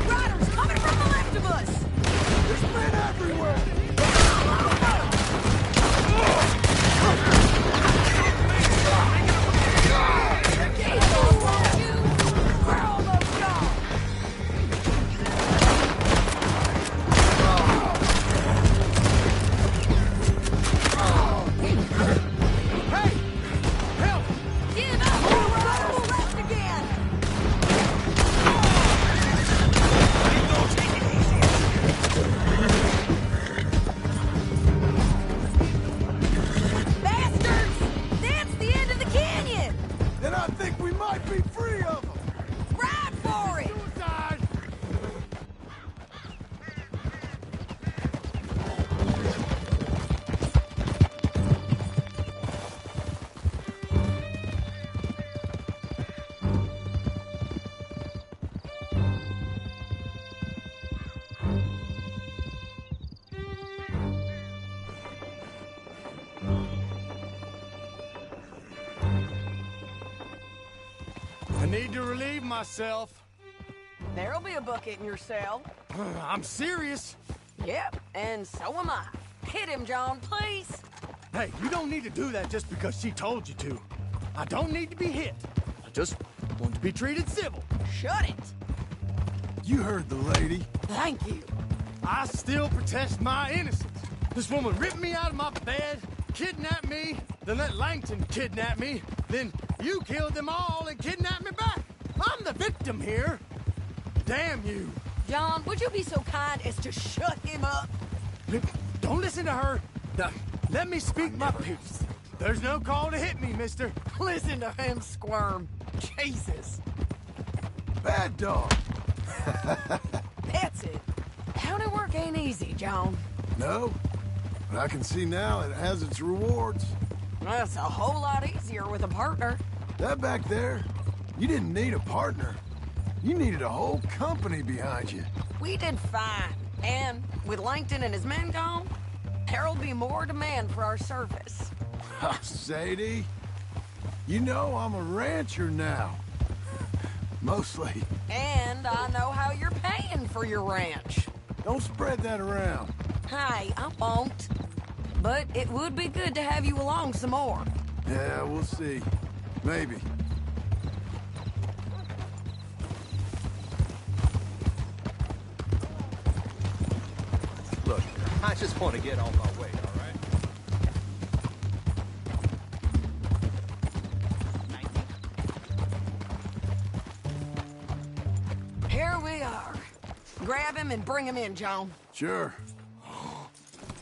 Riders coming from the left of us! There's men everywhere! We're almost gone! Hey! Help! Give up! Riders left again! Bastards! That's the end of the canyon! Then I think we might be free of them! Ride for it! Suicide! I need to relieve myself. There'll be a bucket in your cell. I'm serious. Yep, and so am I. Hit him, John, please! Hey, you don't need to do that just because she told you to. I don't need to be hit. I just want to be treated civil. Shut it! You heard the lady. Thank you. I still protest my innocence. This woman ripped me out of my bed, kidnapped me, then let Langton kidnap me, then you killed them all and kidnapped me back. I'm the victim here. Damn you. John, would you be so kind as to shut him up? Don't listen to her. Now, let me speak my piece. There's no call to hit me, mister. Listen to him squirm. Jesus. Bad dog. That's it. County work ain't easy, John. No, but I can see now it has its rewards. That's a whole lot easier with a partner. That back there, you didn't need a partner. You needed a whole company behind you. We did fine. And with Langton and his men gone, there'll be more demand for our service. Sadie, you know I'm a rancher now. Mostly. And I know how you're paying for your ranch. Don't spread that around. Hey, I won't. But it would be good to have you along some more. Yeah, we'll see. Maybe. Look, I just want to get on my way, all right? Here we are. Grab him and bring him in, John. Sure.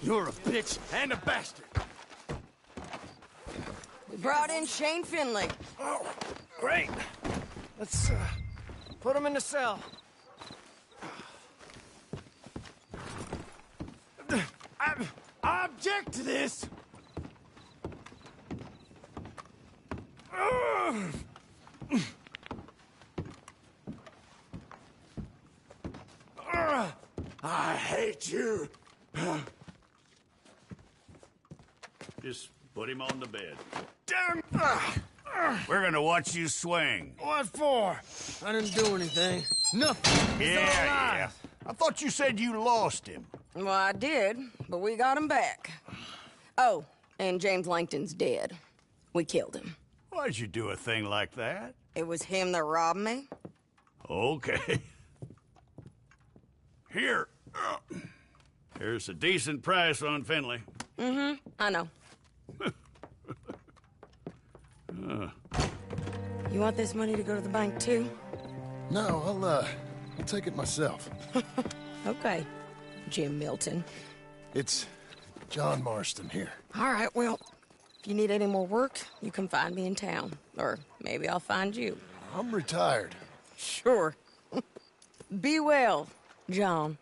You're a bitch and a bastard. We brought in Shane Finley. Oh, great. Let's put him in the cell. I object to this. I hate you. Just put him on the bed. Damn. We're gonna watch you swing. What for? I didn't do anything. Nothing. He's all alive. I thought you said you lost him. Well, I did, but we got him back. Oh, and James Langton's dead. We killed him. Why'd you do a thing like that? It was him that robbed me. Okay. Here. Here's a decent price on Finley. Mm-hmm, I know. You want this money to go to the bank, too? No, I'll take it myself. Okay, Jim Milton. It's John Marston here. All right, well, if you need any more work, you can find me in town. Or maybe I'll find you. I'm retired. Sure. Be well, John.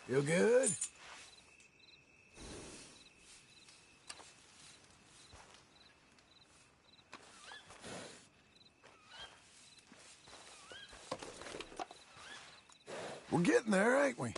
Feel good? We're getting there, ain't we?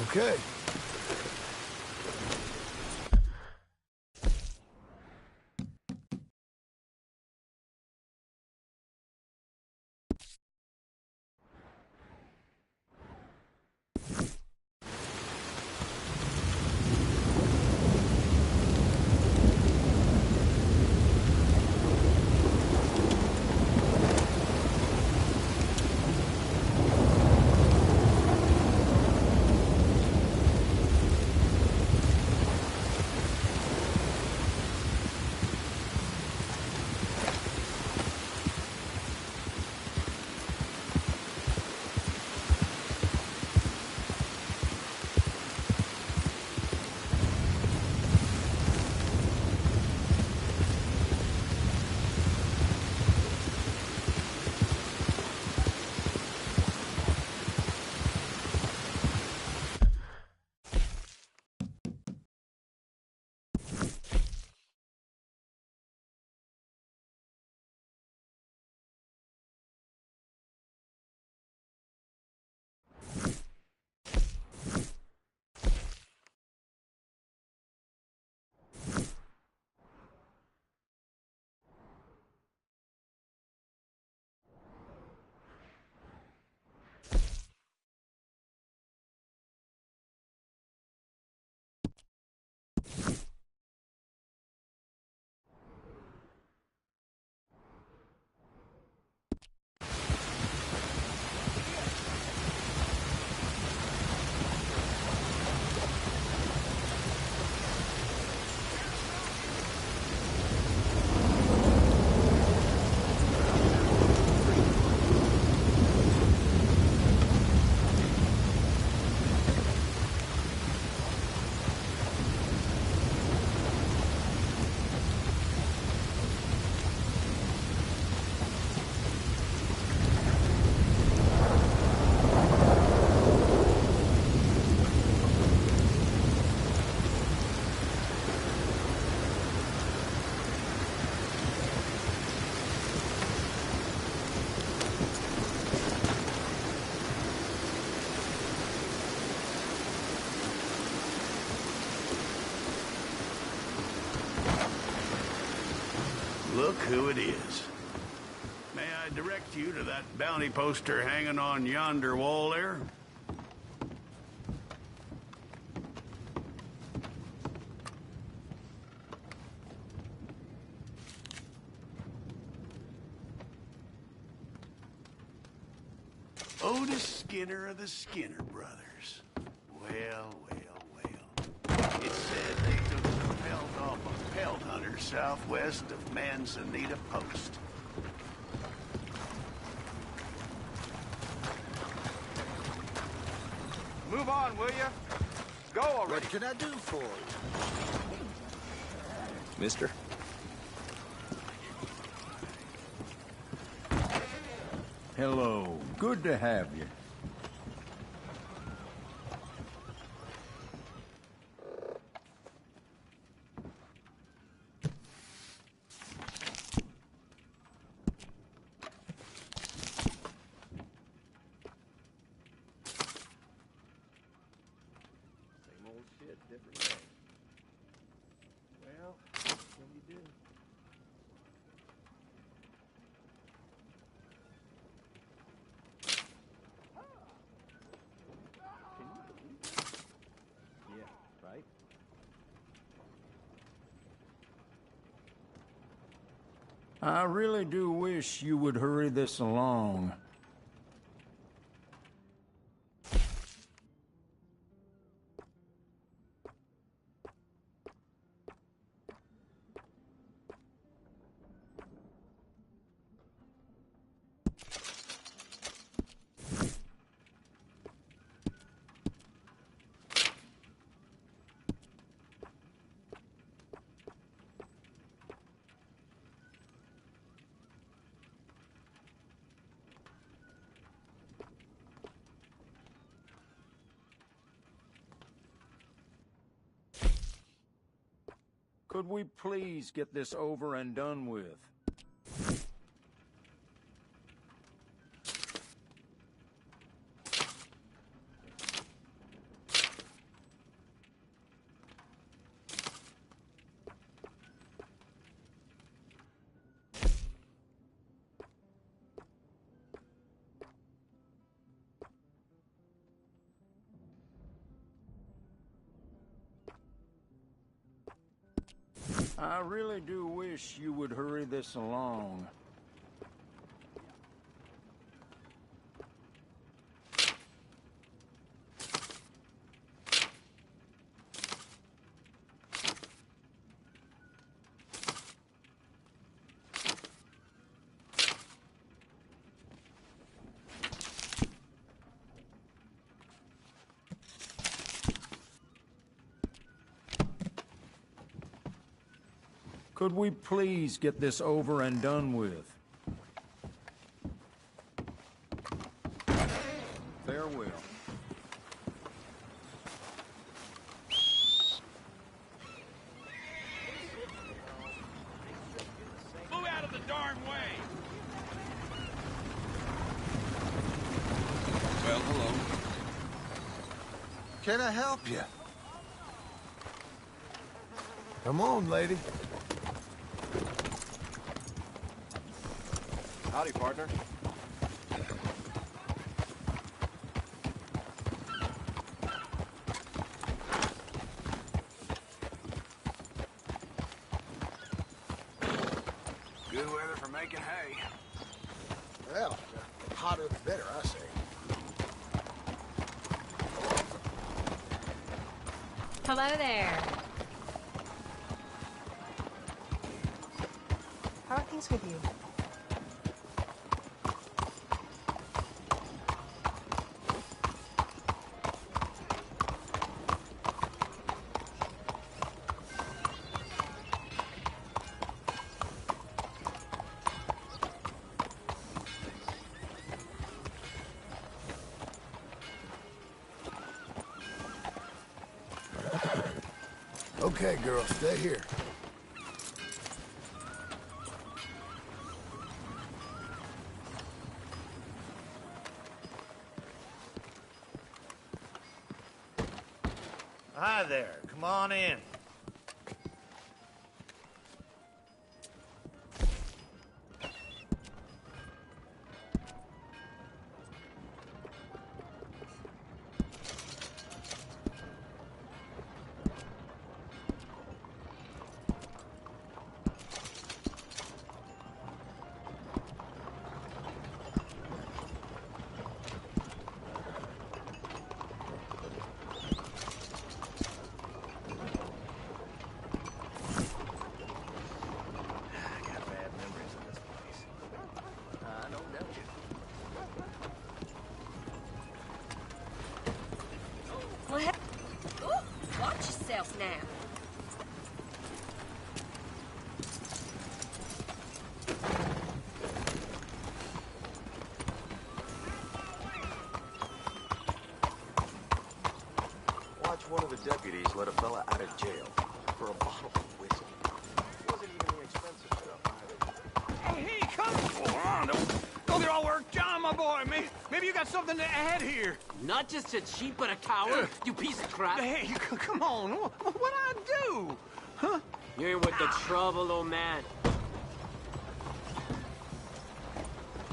Okay. Look who it is. May I direct you to that bounty poster hanging on yonder wall there? Otis Skinner of the Skinner Brothers. Well. It said they took the pelt off a pelt hunter southwest of Manzanita Post. Move on, will you? Go already. What can I do for you? Mister? Hello. Good to have you. Same old shit, different day. Well, what can you do? Yeah, right? I really do wish you would hurry this along. Could we please get this over and done with? I really do wish you would hurry this along. Could we please get this over and done with? Farewell. Move out of the darn way! Well, hello. Can I help you? Come on, lady. Howdy, partner. Good weather for making hay. Well, the hotter the better, I say. Hello there. How are things with you? Okay, girl, stay here. Hi there. Come on in. my boy. Maybe you got something to add here. Not just a cheat, but a coward, you piece of crap. Hey, come on. What'd I do? Huh? You're in with the trouble, old man. I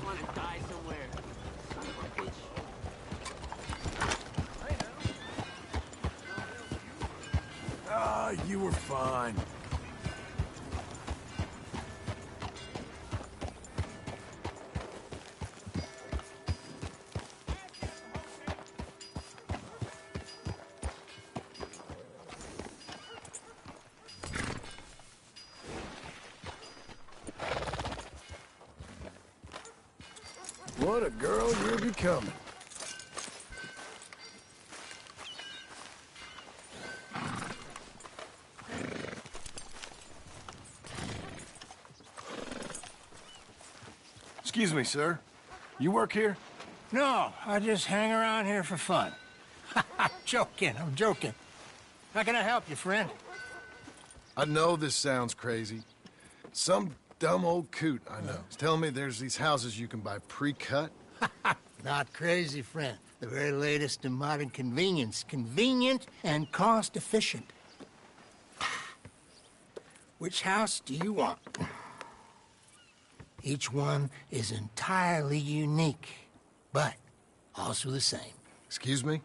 wanna die somewhere. Son of a bitch. Ah, you were fine. What a girl you're becoming. Excuse me, sir. You work here? No, I just hang around here for fun. I'm joking. How can I help you, friend? I know this sounds crazy. Some dumb old coot I know is telling me there's these houses you can buy pre-cut. Not crazy, friend. The very latest in modern convenience. Convenient and cost-efficient. Which house do you want? Each one is entirely unique, but also the same. Excuse me?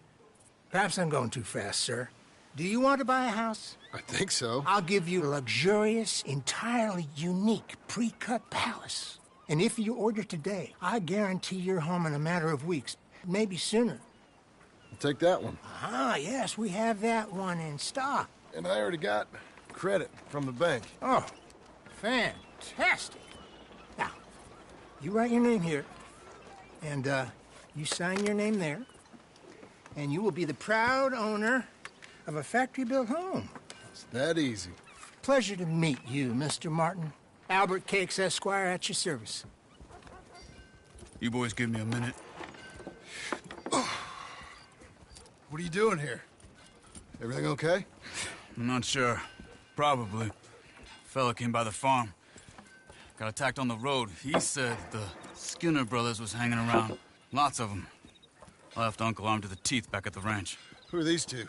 Perhaps I'm going too fast, sir. Do you want to buy a house? I think so. I'll give you a luxurious, entirely unique pre-cut palace. And if you order today, I guarantee you're home in a matter of weeks, maybe sooner. I'll take that one. Ah, yes, we have that one in stock. And I already got credit from the bank. Oh, fantastic. Now, you write your name here, and you sign your name there, and you will be the proud owner of a factory-built home. It's that easy. Pleasure to meet you, Mr. Martin. Albert Cakes, Esquire, at your service. You boys give me a minute. What are you doing here? Everything okay? I'm not sure. Probably. Fella came by the farm. Got attacked on the road. He said the Skinner brothers was hanging around. Lots of them. I left Uncle armed to the teeth back at the ranch. Who are these two?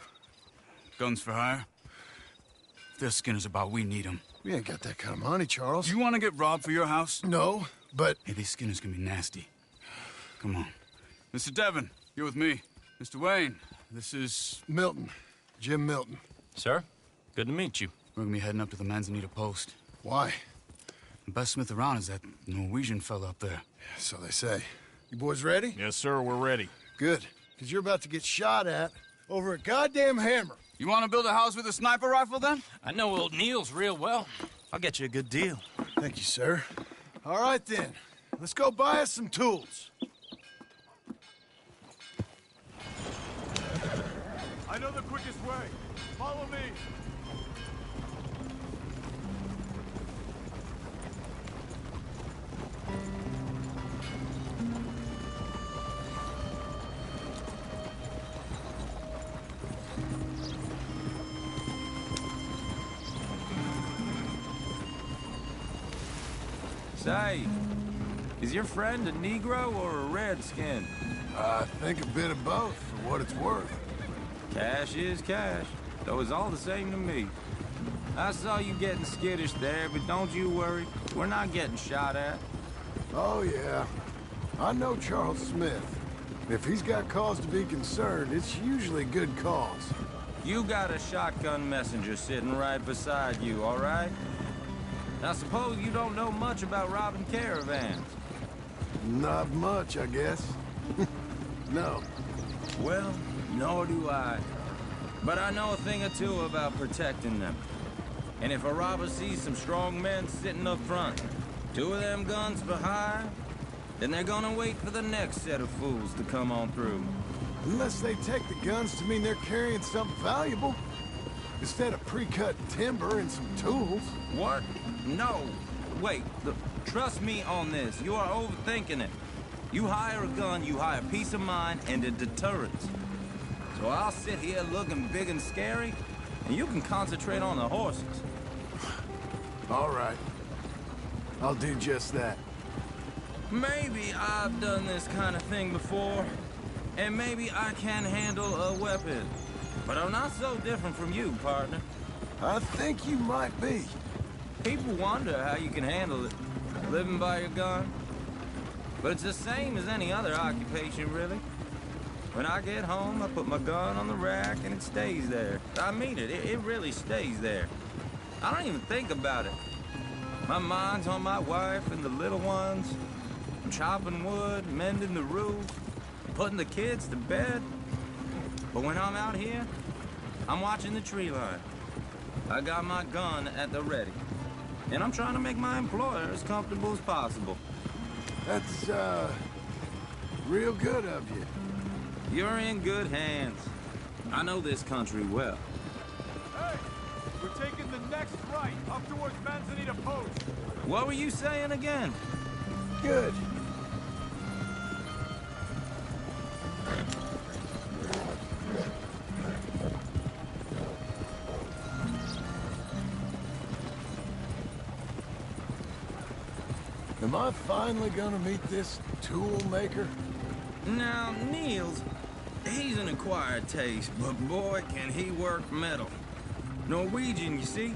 Guns for hire. If they're Skinner's about, we need them. We ain't got that kind of money, Charles. You want to get robbed for your house? No, but... Hey, these Skinners can be nasty. Come on. Mr. Devon, you're with me. Mr. Wayne, this is... Milton. Jim Milton. Sir, good to meet you. We're gonna be heading up to the Manzanita post. Why? The best smith around is that Norwegian fella up there. So they say. You boys ready? Yes, sir, we're ready. Good, because you're about to get shot at over a goddamn hammer. You want to build a house with a sniper rifle, then? I know old Neil's real well. I'll get you a good deal. Thank you, sir. All right, then. Let's go buy us some tools. I know the quickest way. Follow me. Say, is your friend a Negro or a Redskin? I think a bit of both, for what it's worth. Cash is cash, though it's all the same to me. I saw you getting skittish there, but don't you worry. We're not getting shot at. Oh, yeah. I know Charles Smith. If he's got cause to be concerned, it's usually good cause. You got a shotgun messenger sitting right beside you, all right? I suppose you don't know much about robbing caravans. Not much, I guess. No. Well, nor do I. But I know a thing or two about protecting them. And if a robber sees some strong men sitting up front, 2 of them guns for hire, then they're gonna wait for the next set of fools to come on through. Unless they take the guns to mean they're carrying something valuable. Instead of pre-cut timber and some tools. What? No. Wait, look, trust me on this. You are overthinking it. You hire a gun, you hire peace of mind and a deterrence. So I'll sit here looking big and scary, and you can concentrate on the horses. All right. I'll do just that. Maybe I've done this kind of thing before, and maybe I can handle a weapon. But I'm not so different from you, partner. I think you might be. People wonder how you can handle it, living by your gun. But it's the same as any other occupation, really. When I get home, I put my gun on the rack and it stays there. I mean it, it really stays there. I don't even think about it. My mind's on my wife and the little ones. I'm chopping wood, mending the roof, putting the kids to bed. But when I'm out here, I'm watching the tree line. I got my gun at the ready. And I'm trying to make my employer as comfortable as possible. That's, real good of you. You're in good hands. I know this country well. Hey! We're taking the next right, up towards Manzanita Post. What were you saying again? Good. Am I finally gonna meet this tool maker? Now, Niels, he's an acquired taste, but boy, can he work metal. Norwegian, you see?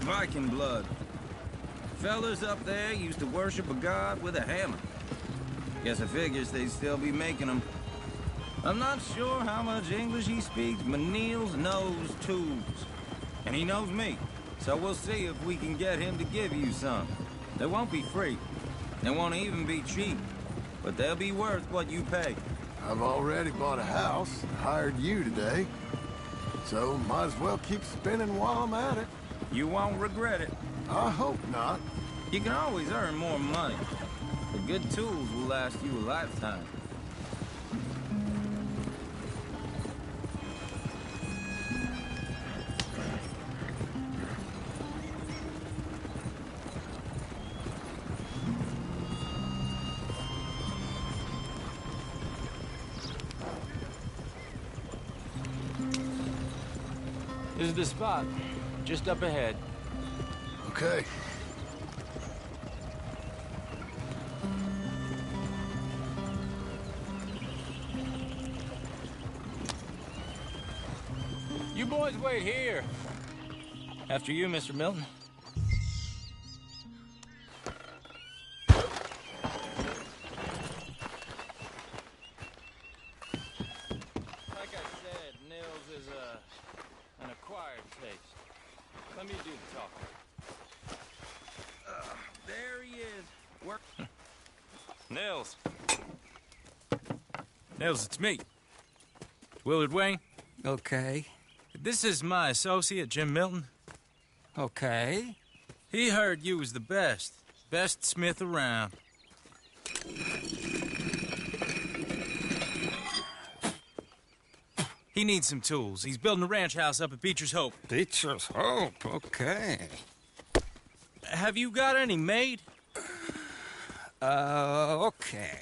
Viking blood. Fellas up there used to worship a god with a hammer. Guess I figures they'd still be making them. I'm not sure how much English he speaks, but Niels knows tools. And he knows me, so we'll see if we can get him to give you some. They won't be free. They won't even be cheap. But they'll be worth what you pay. I've already bought a house and hired you today. So might as well keep spinning while I'm at it. You won't regret it. I hope not. You can always earn more money. But good tools will last you a lifetime. This is the spot, just up ahead. Okay. You boys wait here. After you, Mr. Milton. Like I said, Nils is an acquired taste. Let me do the talking. There he is. Work. Nils. Nils, it's me. Willard Wayne. Okay. This is my associate, Jim Milton. Okay. He heard you was the best. Best smith around. He needs some tools. He's building a ranch house up at Beecher's Hope. Beecher's Hope, okay. Have you got any made? Okay.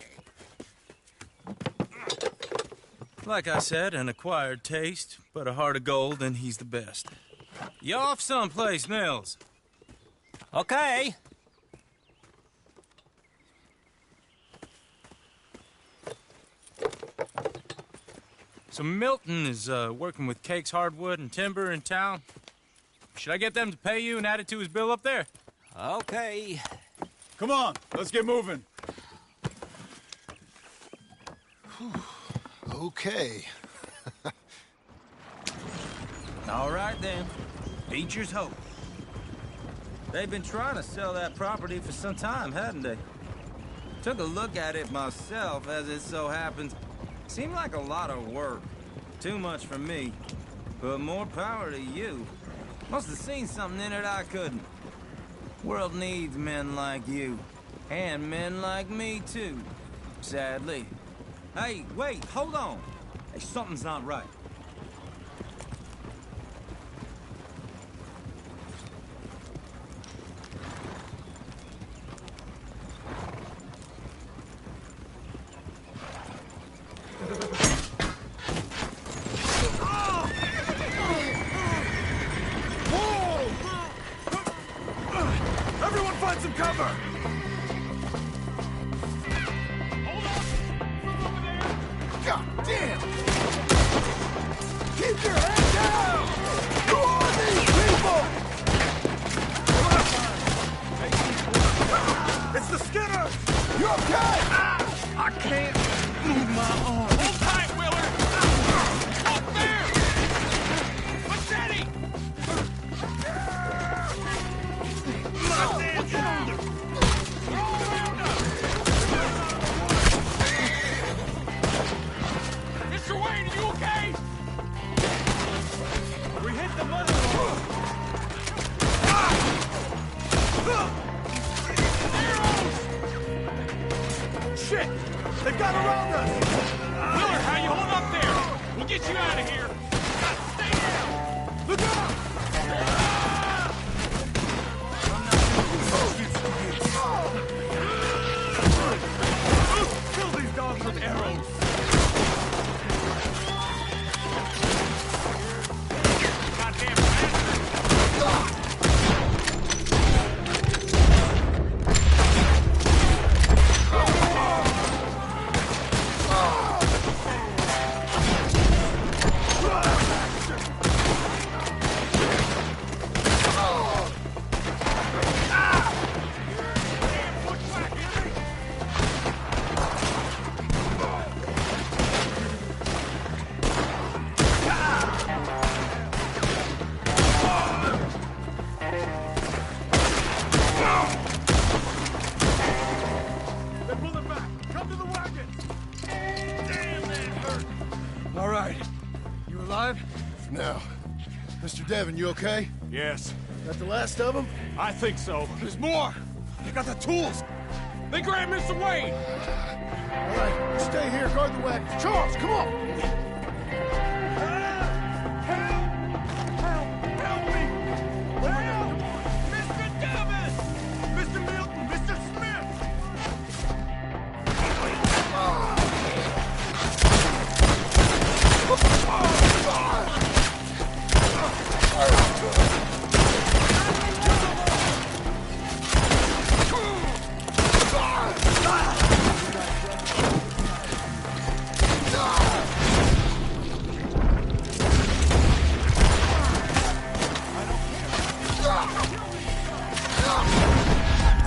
Like I said, an acquired taste, but a heart of gold, and he's the best. You off someplace, Nils? Okay. So Milton is working with Cake's Hardwood and Timber in town. Should I get them to pay you and add it to his bill up there? Okay. Come on, let's get moving. Okay. All right, then. Beecher's Hope. They've been trying to sell that property for some time, hadn't they? Took a look at it myself, as it so happens. Seemed like a lot of work. Too much for me. But more power to you. Must have seen something in it I couldn't. World needs men like you. And men like me, too. Sadly. Hey, wait, hold on. Hey, something's not right. Everyone find some cover! Shit! They've got around us! Willard, how you holding up there? We'll get you out of here. Stay down! Look out! Kill these dogs with arrows! Goddamn bastard! They're pulling back! Come to the wagon! Damn, that hurt! All right. You alive? No. Mr. Devon, you okay? Yes. That the last of them? I think so. There's more! They got the tools! They grabbed Mr. Wade! All right, you stay here, guard the wagon. Charles, come on! Help me! Help! Mr. Davis! Mr. Milton! Mr. Smith!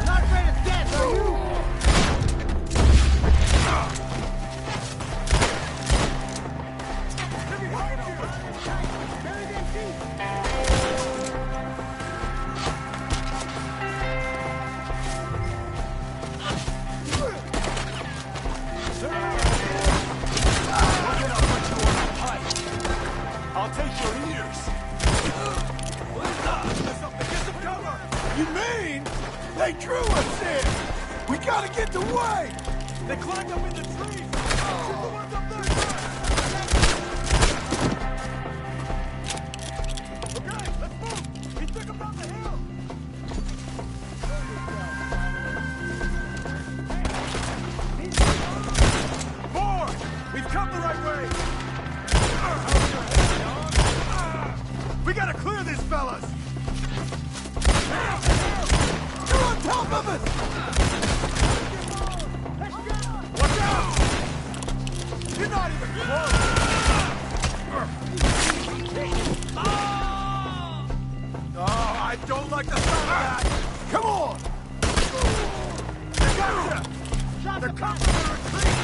Not afraid of death, are you? I'll take your ears. Get some cover. You mean they drew us in? We gotta get the way! They climbed up in the trees. Shoot the ones up there first. Okay, let's move. He took them down the hill. More! We've come the right way. We gotta clear these fellas. You're on top of us! Watch out! You're not even close. Oh, I don't like the sound of that. Come on! They got you. They're coming to the retreat.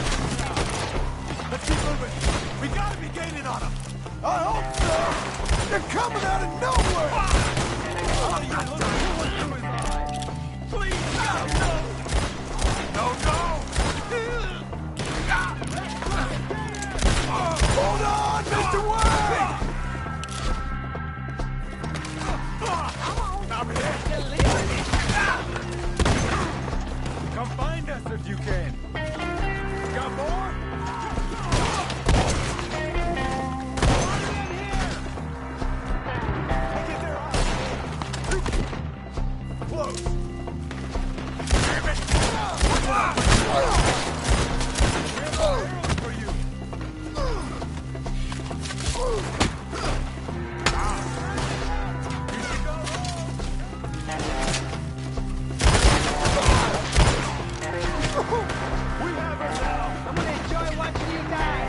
Let's keep moving. We gotta be gaining on them. I hope so! They're coming out of nowhere! Please, no! Hold on, Mr. Wade! I'm here. Come find us if you can. Got more? Close. Damn it! For you. We have her now. I'm gonna enjoy watching you die.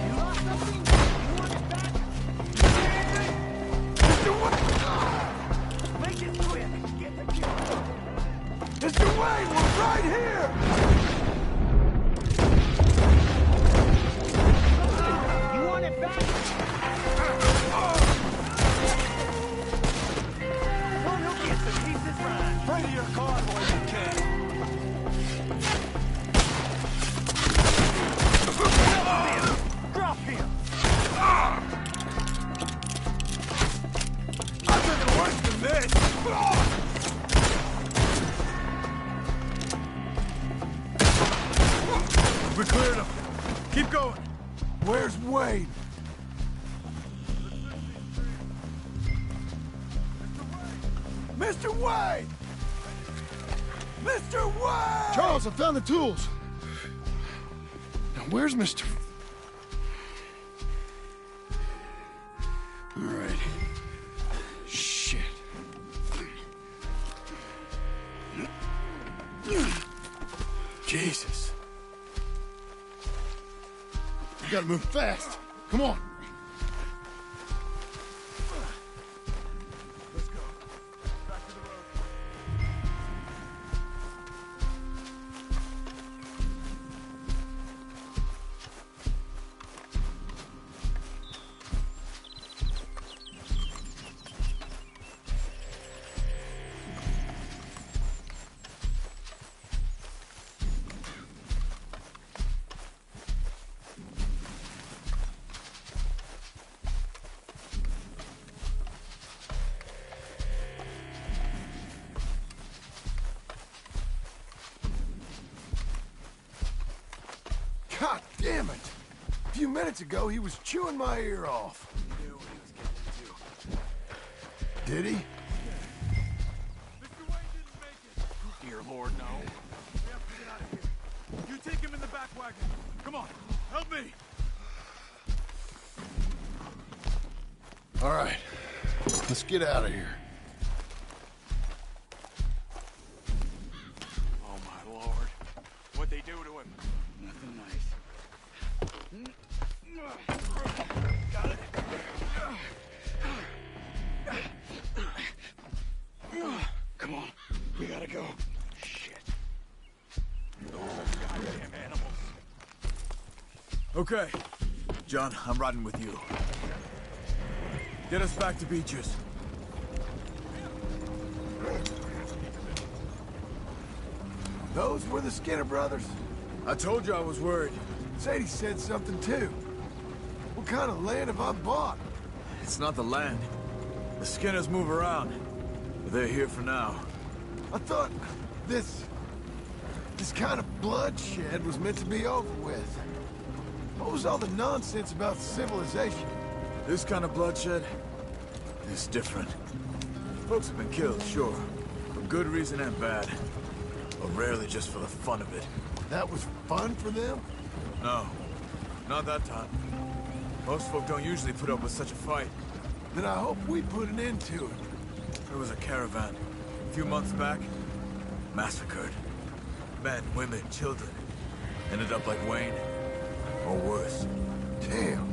You lost something? You want it back? Make it quick. Get the kill. Mr. Wade, we're right here! You want it back? Well, he'll get the pieces right. Pray to your convoy if you can. Drop him! I took it worse than this! Cleared him. Keep going. Where's Wade? Mr. Wade! Mr. Wade! Charles, I found the tools. Now, where's Mr. All right. Shit. Jesus. You gotta move fast. Come on. Let's go. Back to the road. God damn it! A few minutes ago, he was chewing my ear off. He knew what he was getting into. Did he? Mr. Wayne didn't make it. Dear Lord, no. We have to get out of here. You take him in the back wagon. Come on, help me. All right. Let's get out of here. Oh, my Lord. What'd they do to him? Nothing nice. Got it. Come on. We gotta go. Shit. Those goddamn animals. Okay. John, I'm riding with you. Get us back to Beaches. Those were the Skinner brothers? I told you I was worried. Sadie said something too. What kind of land have I bought? It's not the land. The Skinners move around. But they're here for now. I thought this kind of bloodshed was meant to be over with. What was all the nonsense about civilization? This kind of bloodshed is different. Folks have been killed, sure. For good reason and bad. But rarely just for the fun of it. That was fun for them? No. Not that time. Most folk don't usually put up with such a fight. Then I hope we put an end to it. There was a caravan. A few months back. Massacred. Men, women, children. Ended up like Wayne. Or worse. Damn.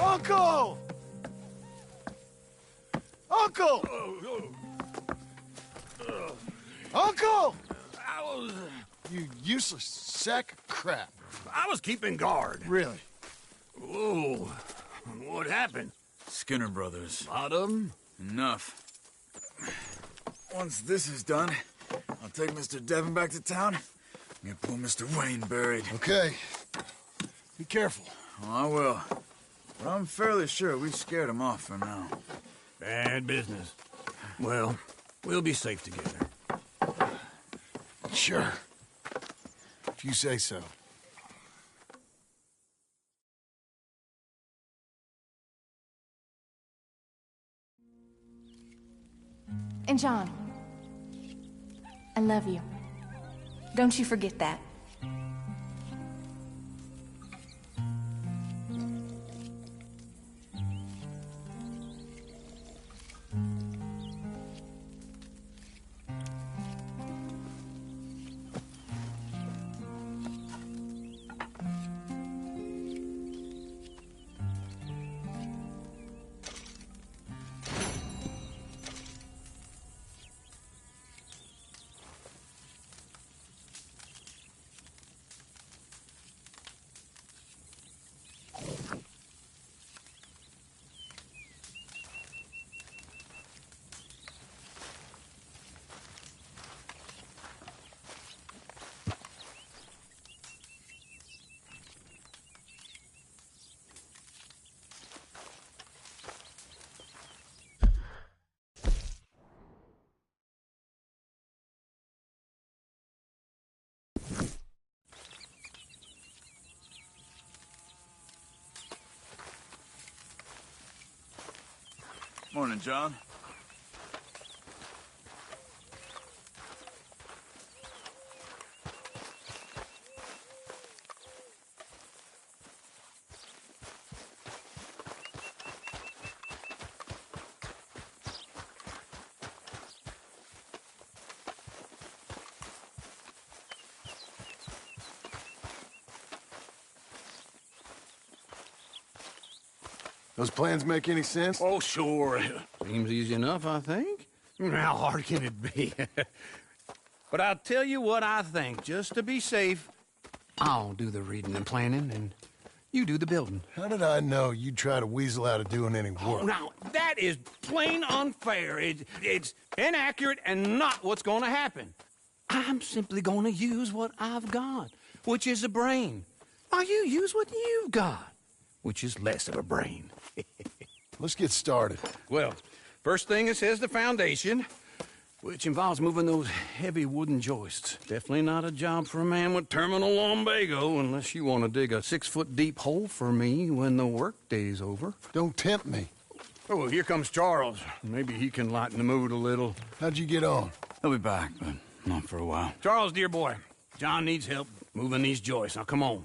Uncle! Uncle! Uncle! You useless sack of crap. I was keeping guard. Really? Whoa. What happened? Skinner brothers. A lot of them? Enough. Once this is done, I'll take Mr. Devon back to town. Get poor Mr. Wayne buried. Okay. Be careful. Oh, I will. But I'm fairly sure we scared him off for now. Bad business. Well, we'll be safe together. Sure. If you say so. And John, I love you. Don't you forget that. Morning, John. Those plans make any sense? Oh, sure. Seems easy enough, I think. How hard can it be? But I'll tell you what I think. Just to be safe, I'll do the reading and planning, and you do the building. How did I know you'd try to weasel out of doing any work? Oh, now, that is plain unfair. It's inaccurate and not what's going to happen. I'm simply going to use what I've got, which is a brain. Now, you use what you've got, which is less of a brain. Let's get started. Well, first thing it says the foundation, which involves moving those heavy wooden joists. Definitely not a job for a man with terminal lumbago, unless you want to dig a 6-foot deep hole for me when the workday's over. Don't tempt me. Oh, well, here comes Charles. Maybe he can lighten the mood a little. How'd you get on? He'll be back, but not for a while. Charles, dear boy, John needs help moving these joists. Now, come on.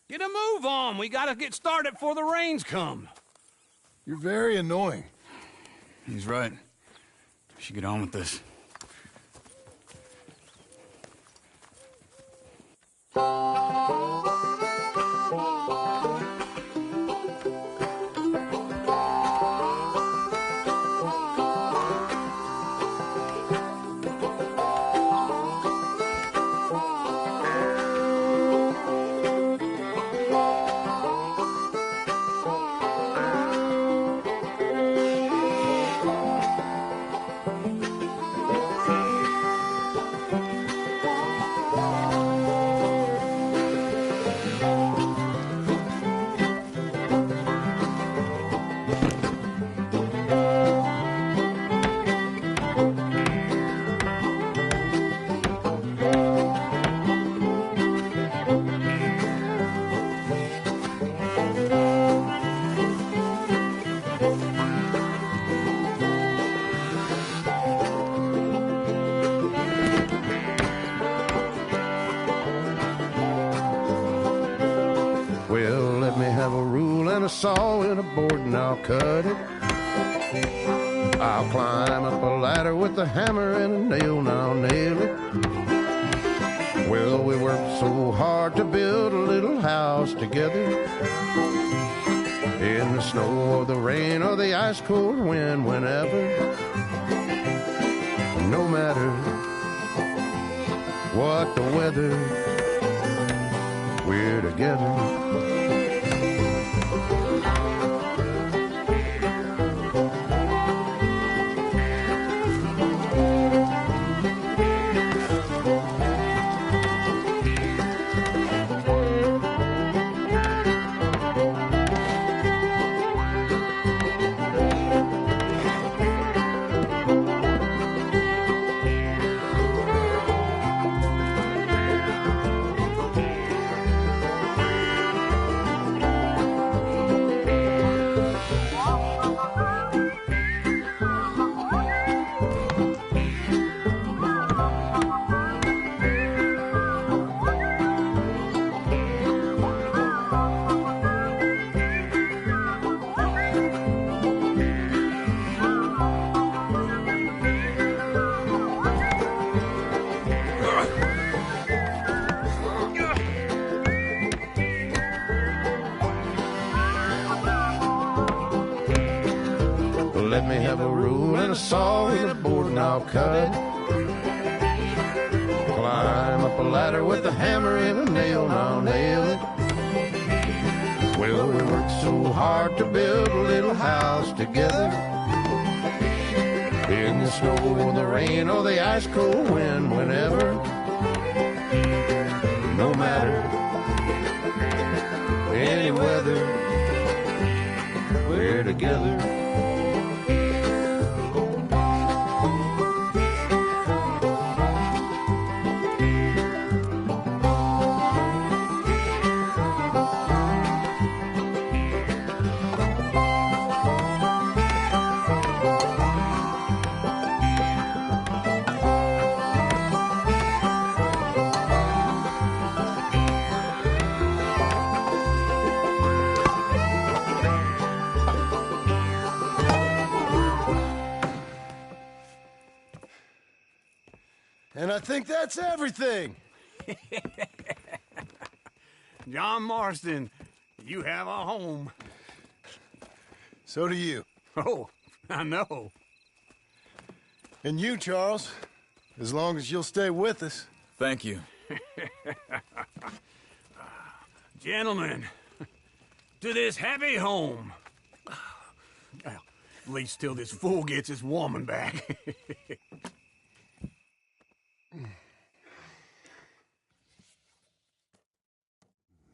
Get a move on. We gotta get started before the rains come. You're very annoying. He's right. We should get on with this. Saw in a board and I'll cut it. I'll climb up a ladder with a hammer and a nail and I'll nail it. Well, we worked so hard to build a little house together. In the snow or the rain or the ice cold wind, whenever. No matter what the weather, we're together. Let me have a rule and a saw and a board and I'll cut. Climb up a ladder with a hammer and a nail and I'll nail it. Well, we worked so hard to build a little house together. In the snow or the rain or the ice cold wind, whenever. No matter any weather, we're together. And I think that's everything. John Marston, you have a home. So do you. Oh, I know. And you, Charles, as long as you'll stay with us. Thank you. Gentlemen, to this happy home. Well, at least till this fool gets his woman back.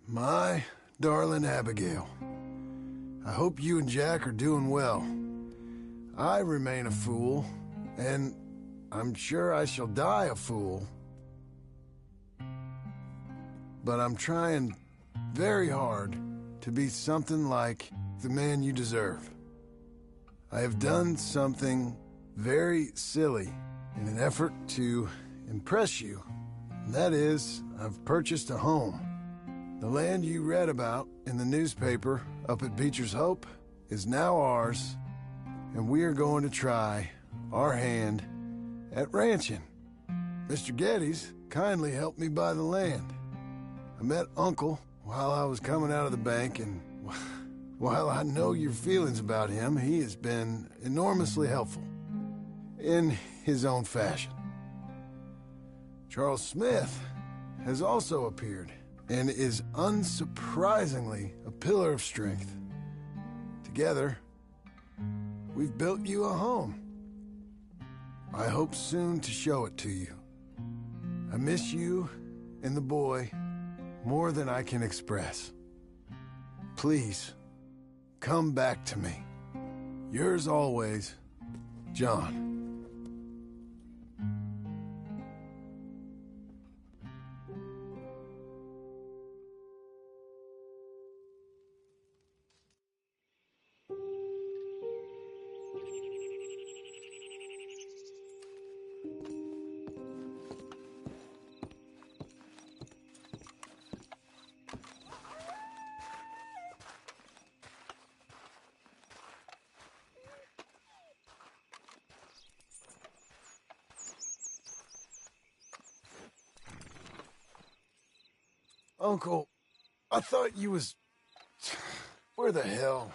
My darling Abigail, I hope you and Jack are doing well. I remain a fool, and I'm sure I shall die a fool. But I'm trying very hard to be something like the man you deserve. I have done something very silly in an effort to impress you. And that is, I've purchased a home. The land you read about in the newspaper up at Beecher's Hope is now ours, and we are going to try our hand at ranching. Mr. Geddes kindly helped me buy the land. I met Uncle while I was coming out of the bank, and while I know your feelings about him, he has been enormously helpful in his own fashion. Charles Smith has also appeared and is unsurprisingly a pillar of strength. Together, we've built you a home. I hope soon to show it to you. I miss you and the boy more than I can express. Please, come back to me. Yours always, John. Uncle, I thought you was... Where the hell?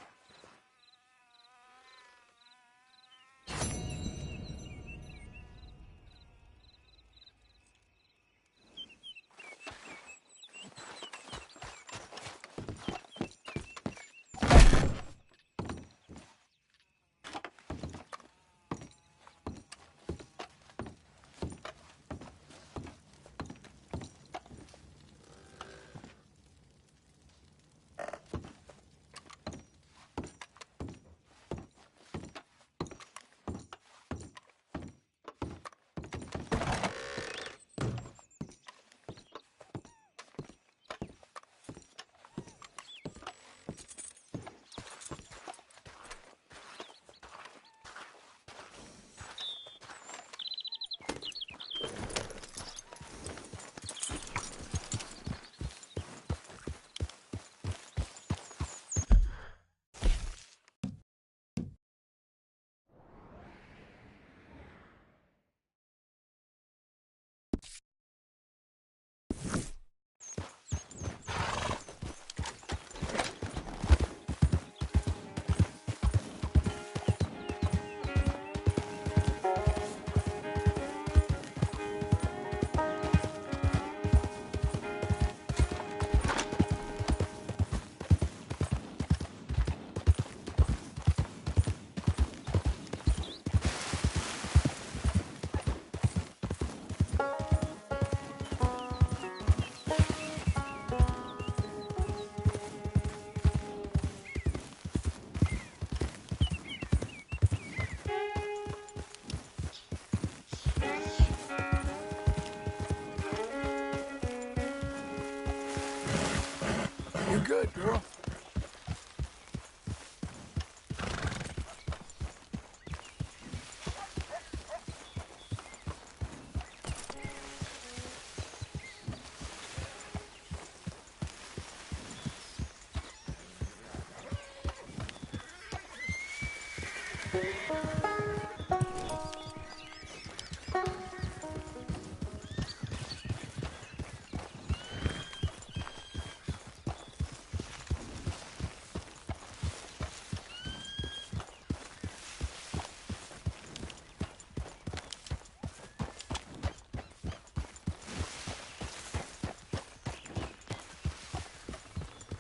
You're good, girl.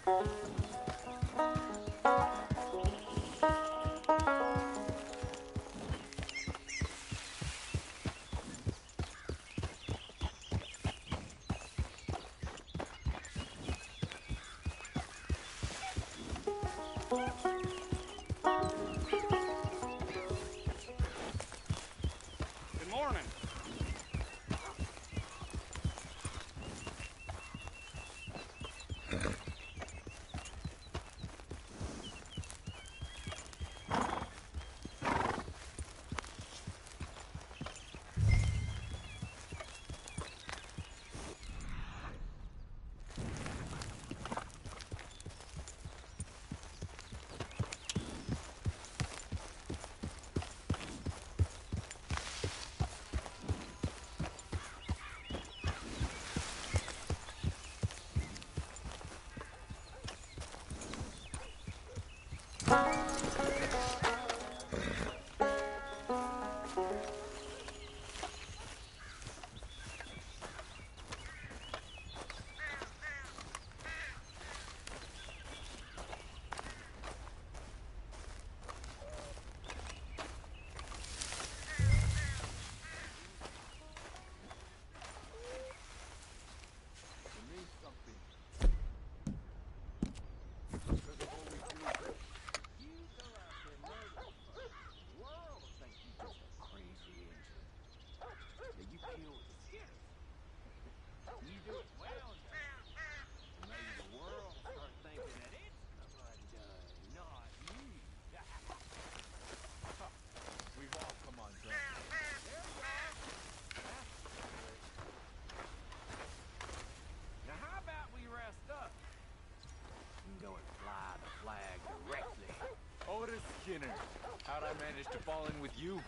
Good morning. Now, how about we rest up? You can go and fly the flag directly. Otis Skinner. How'd I manage to fall in with you?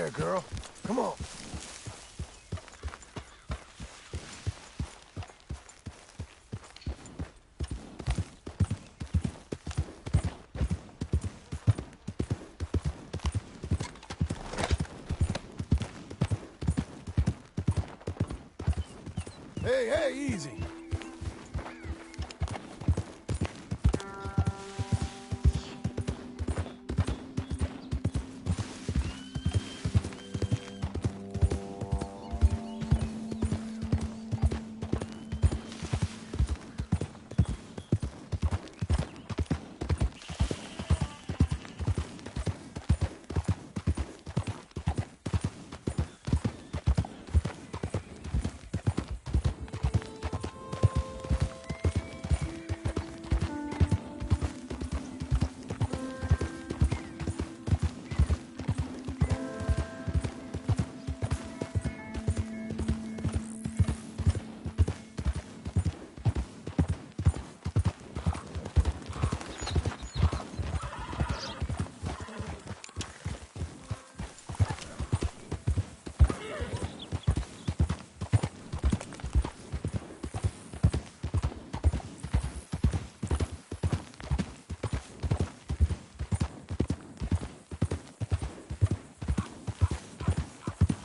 there, girl. Come on. Hey, hey, easy.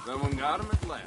Someone got him at last.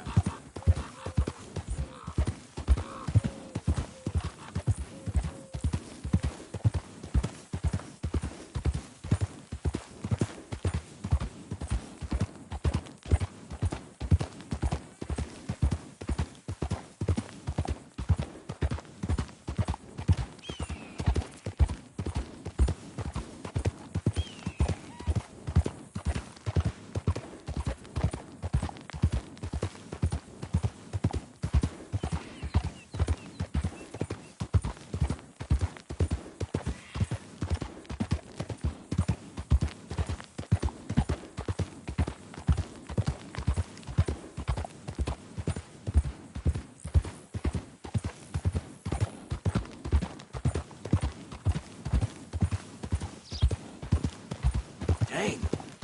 Dang,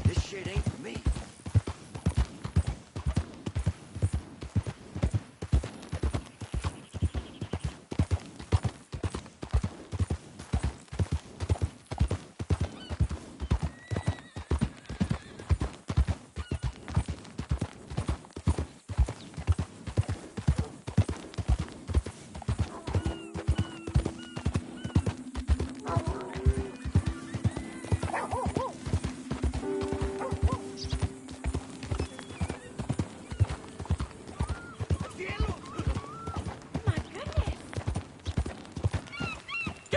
this shit ain't for me.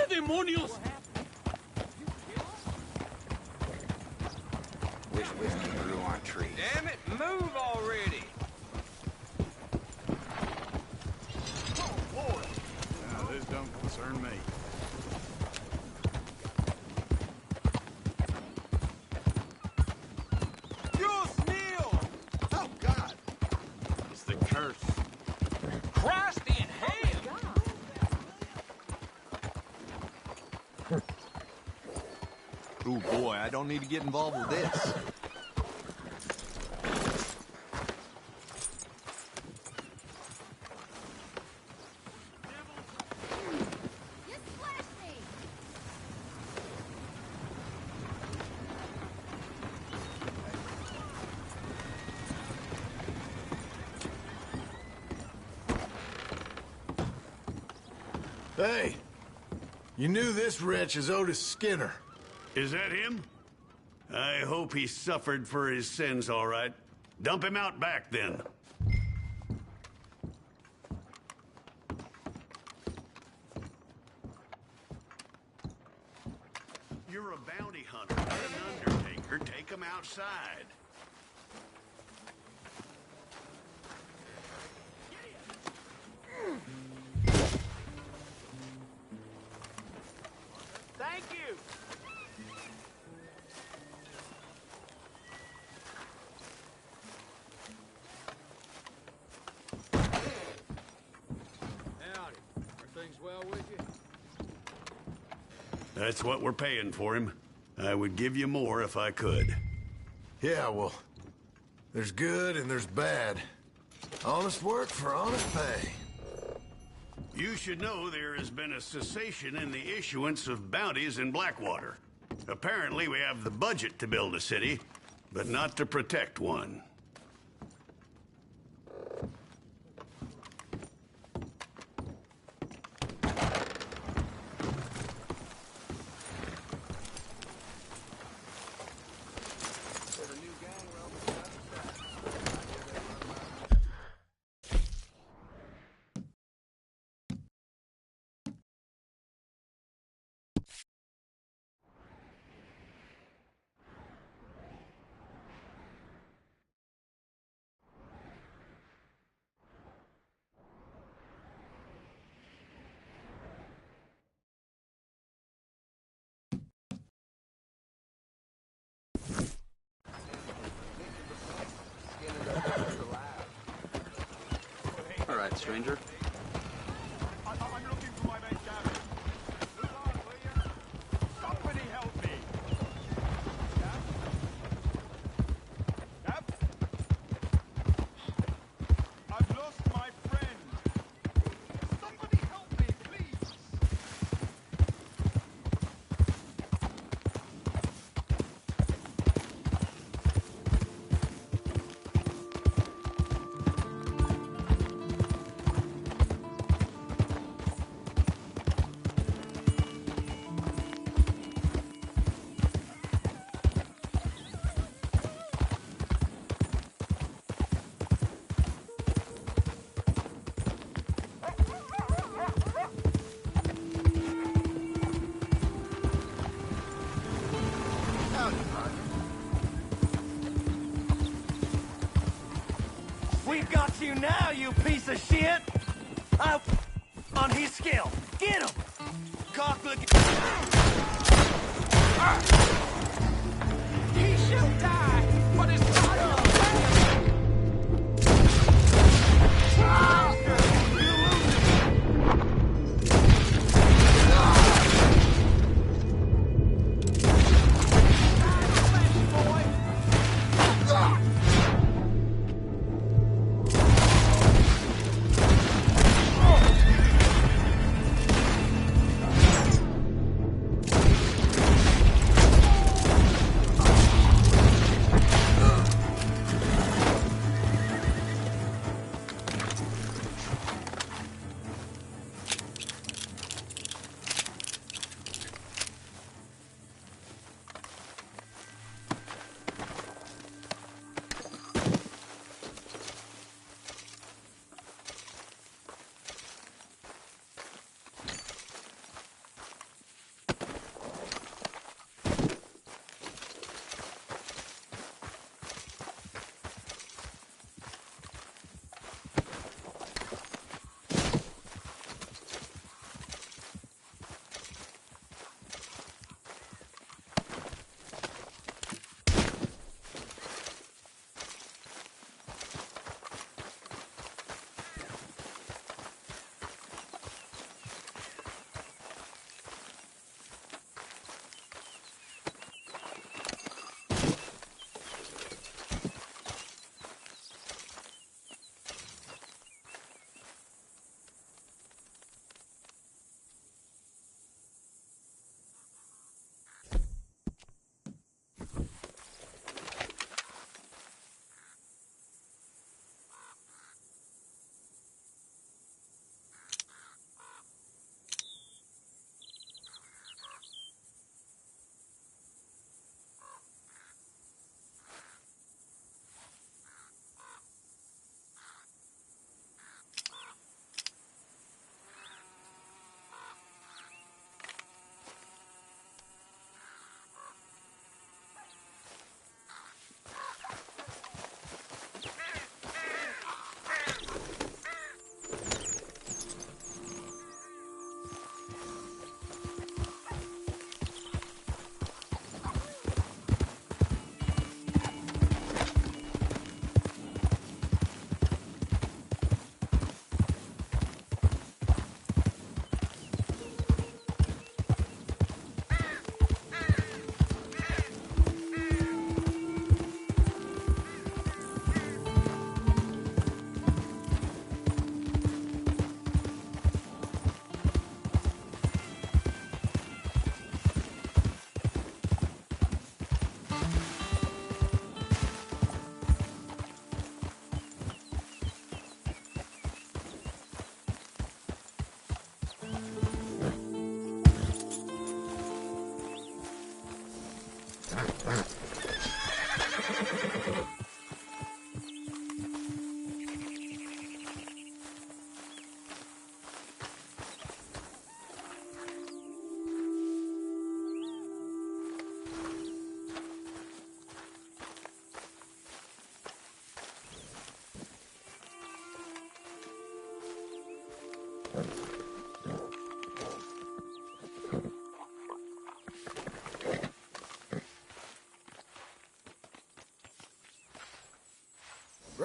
Demonios! Wish whiskey grew on trees. Damn it, move already! Now, this don't concern me. Dios mío! Oh, God! It's the curse. Christ in hell! Oh boy, I don't need to get involved with this. Hey, you knew this wretch as Otis Skinner. Is that him? I hope he suffered for his sins, all right. Dump him out back, then. You're a bounty hunter, not an undertaker. Take him outside. Thank you! Howdy. Are things well with you? That's what we're paying for him. I would give you more if I could. Yeah, well, There's good and there's bad. Honest work for honest pay. You should know there has been a cessation in the issuance of bounties in Blackwater. Apparently we have the budget to build a city, but not to protect one. All right, stranger. I'm looking for my mate Gavin. Move on, will you? Somebody help me. Gav? I've lost my friend. Somebody help me, please. We've got you now, you piece of shit! On his skill. Get him! Cock looking. He shall die, but his body will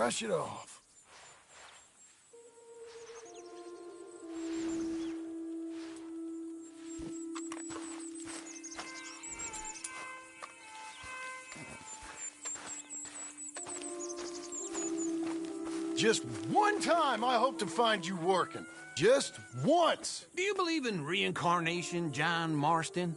brush it off. Just one time I hope to find you working. Just once. Do you believe in reincarnation, John Marston?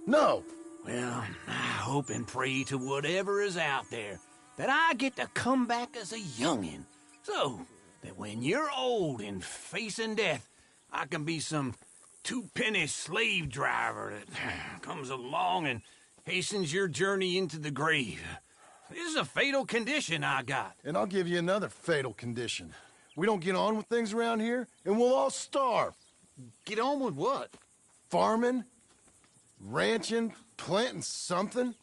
No. Well, I hope and pray to whatever is out there that I get to come back as a youngin', so that when you're old and facing death, I can be some two-penny slave driver that comes along and hastens your journey into the grave. This is a fatal condition I got. And I'll give you another fatal condition. We don't get on with things around here, and we'll all starve. Get on with what? Farming, ranching, planting something.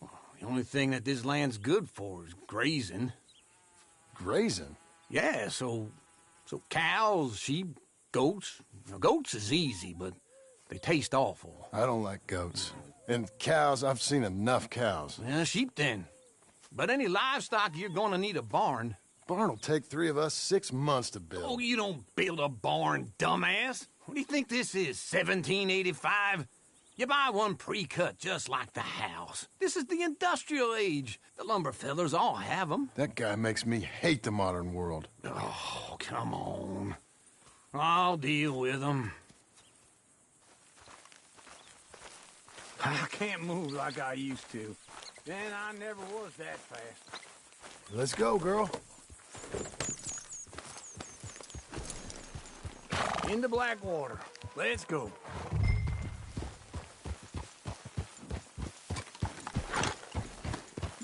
The only thing that this land's good for is grazing. Grazing? Yeah, so cows, sheep, goats. Now, goats is easy, but they taste awful. I don't like goats. And cows, I've seen enough cows. Yeah, sheep then. But any livestock, you're gonna need a barn. Barn will take 3 of us 6 months to build. Oh, you don't build a barn, dumbass. What do you think this is, 1785? You buy one pre-cut just like the house. This is the industrial age. The lumber fellers all have them. That guy makes me hate the modern world. Oh, come on. I'll deal with them. I can't move like I used to. And I never was that fast. Let's go, girl. Into Blackwater. Let's go.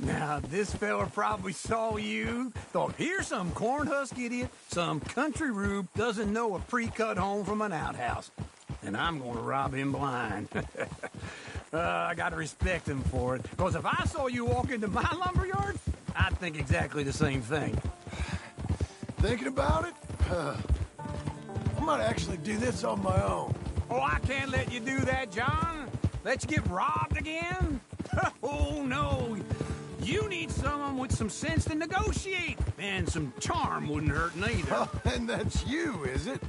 Now, this fella probably saw you, thought, here's some cornhusk idiot, some country rube doesn't know a pre-cut home from an outhouse. And I'm gonna rob him blind. I gotta respect him for it, because if I saw you walk into my lumberyard, I'd think exactly the same thing. Thinking about it? I might actually do this on my own. Oh, I can't let you do that, John. Let you get robbed again? Oh, no. You need someone with some sense to negotiate. And some charm wouldn't hurt neither. Oh, and that's you, is it?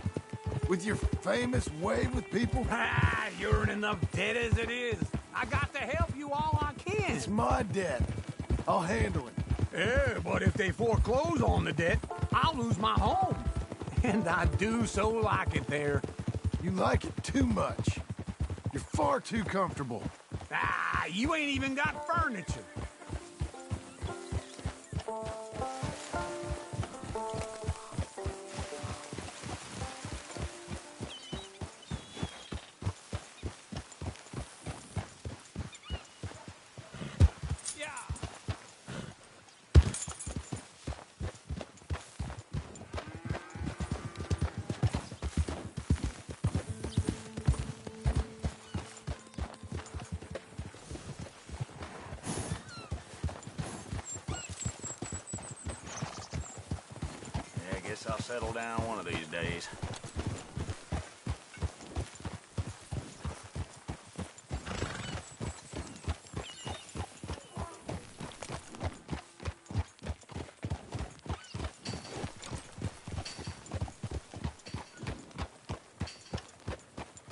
With your famous way with people? Ah, you're in enough debt as it is. I got to help you all I can. It's my debt. I'll handle it. Yeah, but if they foreclose on the debt, I'll lose my home. And I do so like it there. You like it too much. You're far too comfortable. Ah, you ain't even got furniture. I'll settle down one of these days.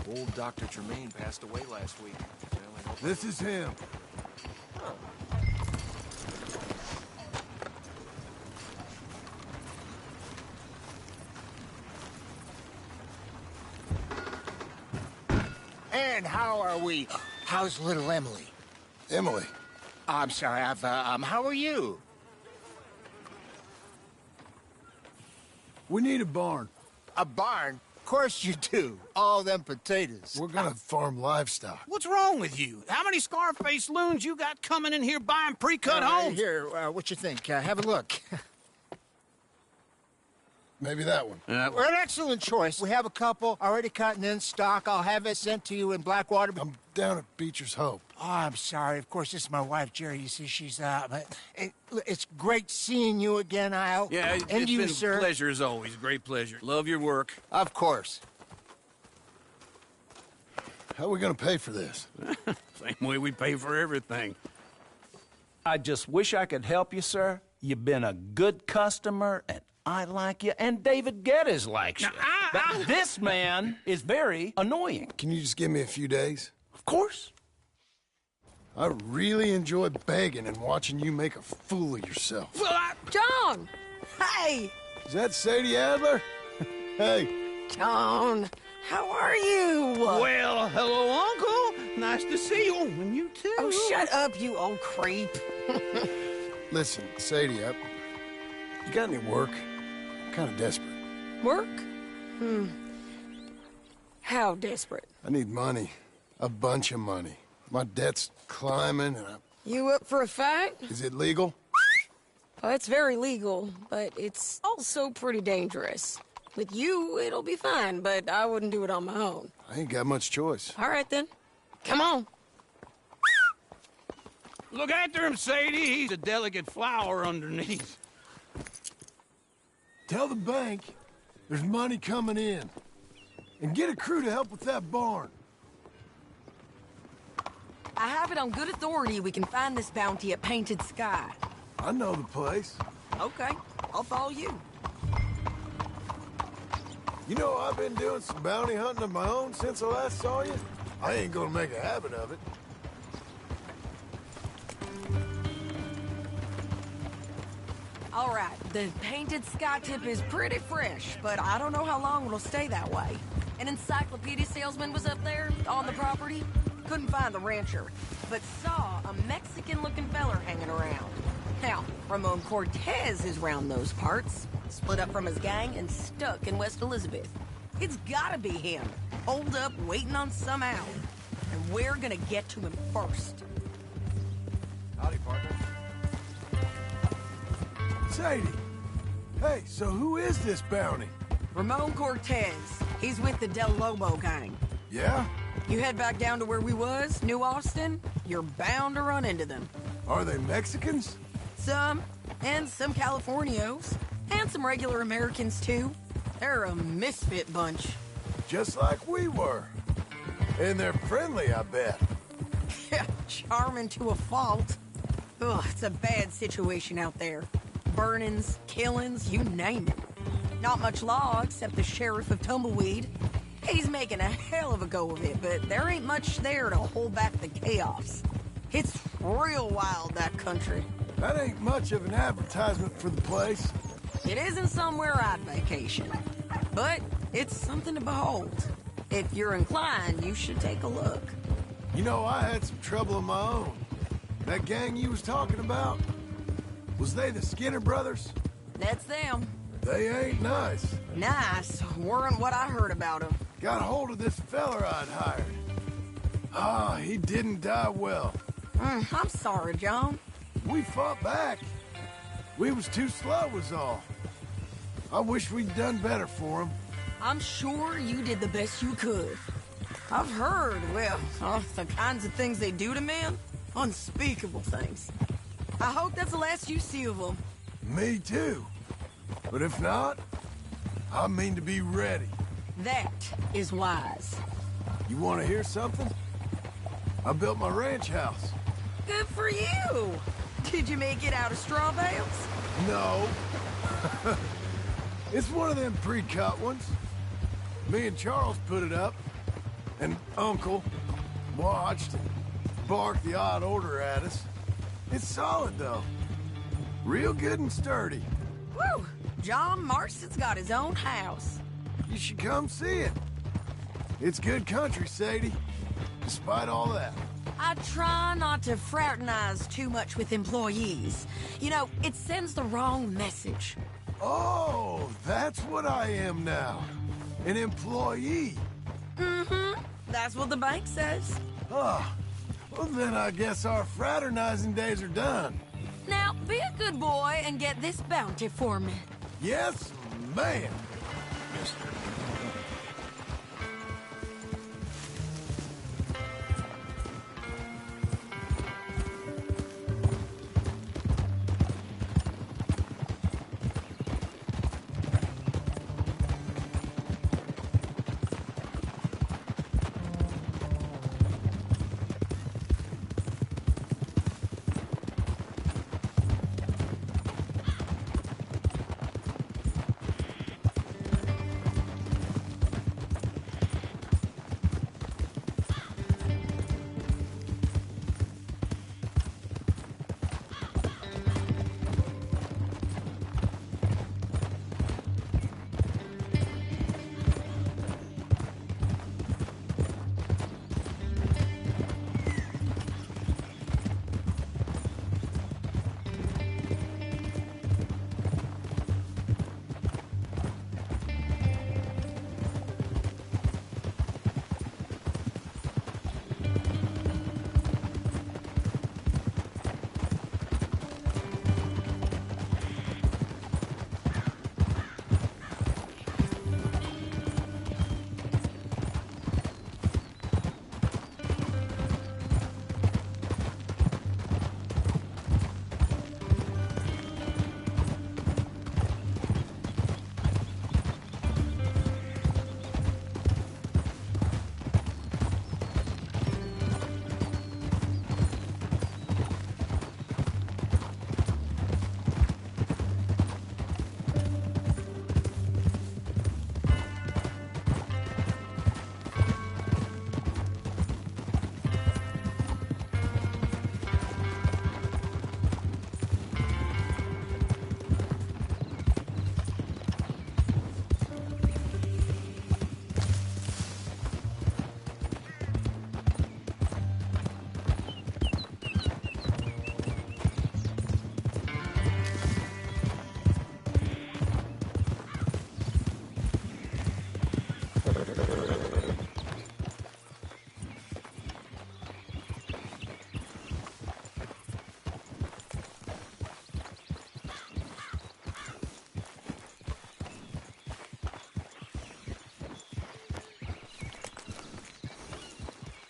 Old Dr. Tremaine passed away last week. This is him. And how are we? How's little Emily? Emily? I'm sorry, how are you? We need a barn. A barn? Of course you do. All them potatoes. We're gonna farm livestock. What's wrong with you? How many Scarface loons you got coming in here buying pre-cut homes? Here, what you think? Have a look. Maybe that one. We're an excellent choice. We have a couple already cut and in stock. I'll have it sent to you in Blackwater. I'm down at Beecher's Hope. Oh, I'm sorry. Of course, this is my wife, Jerry. You see, she's but it's great seeing you again, Al. Yeah, and it's you, been sir. a pleasure as always. Great pleasure. Love your work. Of course. How are we gonna pay for this? Same way we pay for everything. I just wish I could help you, sir. You've been a good customer, and I like you, and David Geddes likes you. But this man is very annoying. Can you just give me a few days? Of course. I really enjoy begging and watching you make a fool of yourself. Well, John! Hey! Is that Sadie Adler? Hey. John, how are you? Well, hello, Uncle. Nice to see you. And you too. Oh, shut up, you old creep. Listen, Sadie, you got any work? I'm kind of desperate. Work? How desperate? I need money. A bunch of money. My debt's climbing, and You up for a fight? Is it legal? Oh, it's very legal, but it's also pretty dangerous. With you, it'll be fine, but I wouldn't do it on my own. I ain't got much choice. All right, then. Come on. Look after him, Sadie. He's a delicate flower underneath. Tell the bank there's money coming in. And get a crew to help with that barn. I have it on good authority we can find this bounty at Painted Sky. I know the place. Okay, I'll follow you. You know, I've been doing some bounty hunting of my own since I last saw you. I ain't gonna make a habit of it. All right, the Painted Sky tip is pretty fresh, but I don't know how long it'll stay that way. An encyclopedia salesman was up there on the property. Couldn't find the rancher, but saw a Mexican-looking feller hanging around. Now, Ramon Cortez is round those parts, split up from his gang and stuck in West Elizabeth. It's gotta be him, holed up waiting on some out. And we're gonna get to him first. Howdy, partner. Sadie. Hey, so who is this bounty? Ramon Cortez. He's with the Del Lobo gang. Yeah? You head back down to where we was, New Austin, you're bound to run into them. Are they Mexicans? Some, and some Californios, and some regular Americans too. They're a misfit bunch. Just like we were. And they're friendly, I bet. Yeah, charming to a fault. Ugh, it's a bad situation out there. Burnings, killings, you name it. Not much law except the sheriff of Tumbleweed. He's making a hell of a go of it, but there ain't much there to hold back the chaos. It's real wild, that country. That ain't much of an advertisement for the place. It isn't somewhere I'd vacation, but it's something to behold. If you're inclined, you should take a look. You know, I had some trouble of my own. That gang you was talking about, was they the Skinner brothers? That's them. They ain't nice. Nice weren't what I heard about them. Got hold of this feller I'd hired. Ah, he didn't die well. I'm sorry, John. We fought back. We was too slow was all. I wish we'd done better for him. I'm sure you did the best you could. I've heard, well, the kinds of things they do to men. Unspeakable things. I hope that's the last you see of them. Me too. But if not, I mean to be ready. That is wise. You want to hear something? I built my ranch house. Good for you. Did you make it out of straw bales? No. It's one of them pre-cut ones. Me and Charles put it up, and Uncle watched and barked the odd order at us. It's solid, though. Real good and sturdy. Woo! John Marston's got his own house. You should come see it. It's good country, Sadie. Despite all that. I try not to fraternize too much with employees. You know, it sends the wrong message. Oh, that's what I am now. An employee. Mm-hmm. That's what the bank says. Ah, well then I guess our fraternizing days are done. Now, be a good boy and get this bounty for me. Yes, ma'am.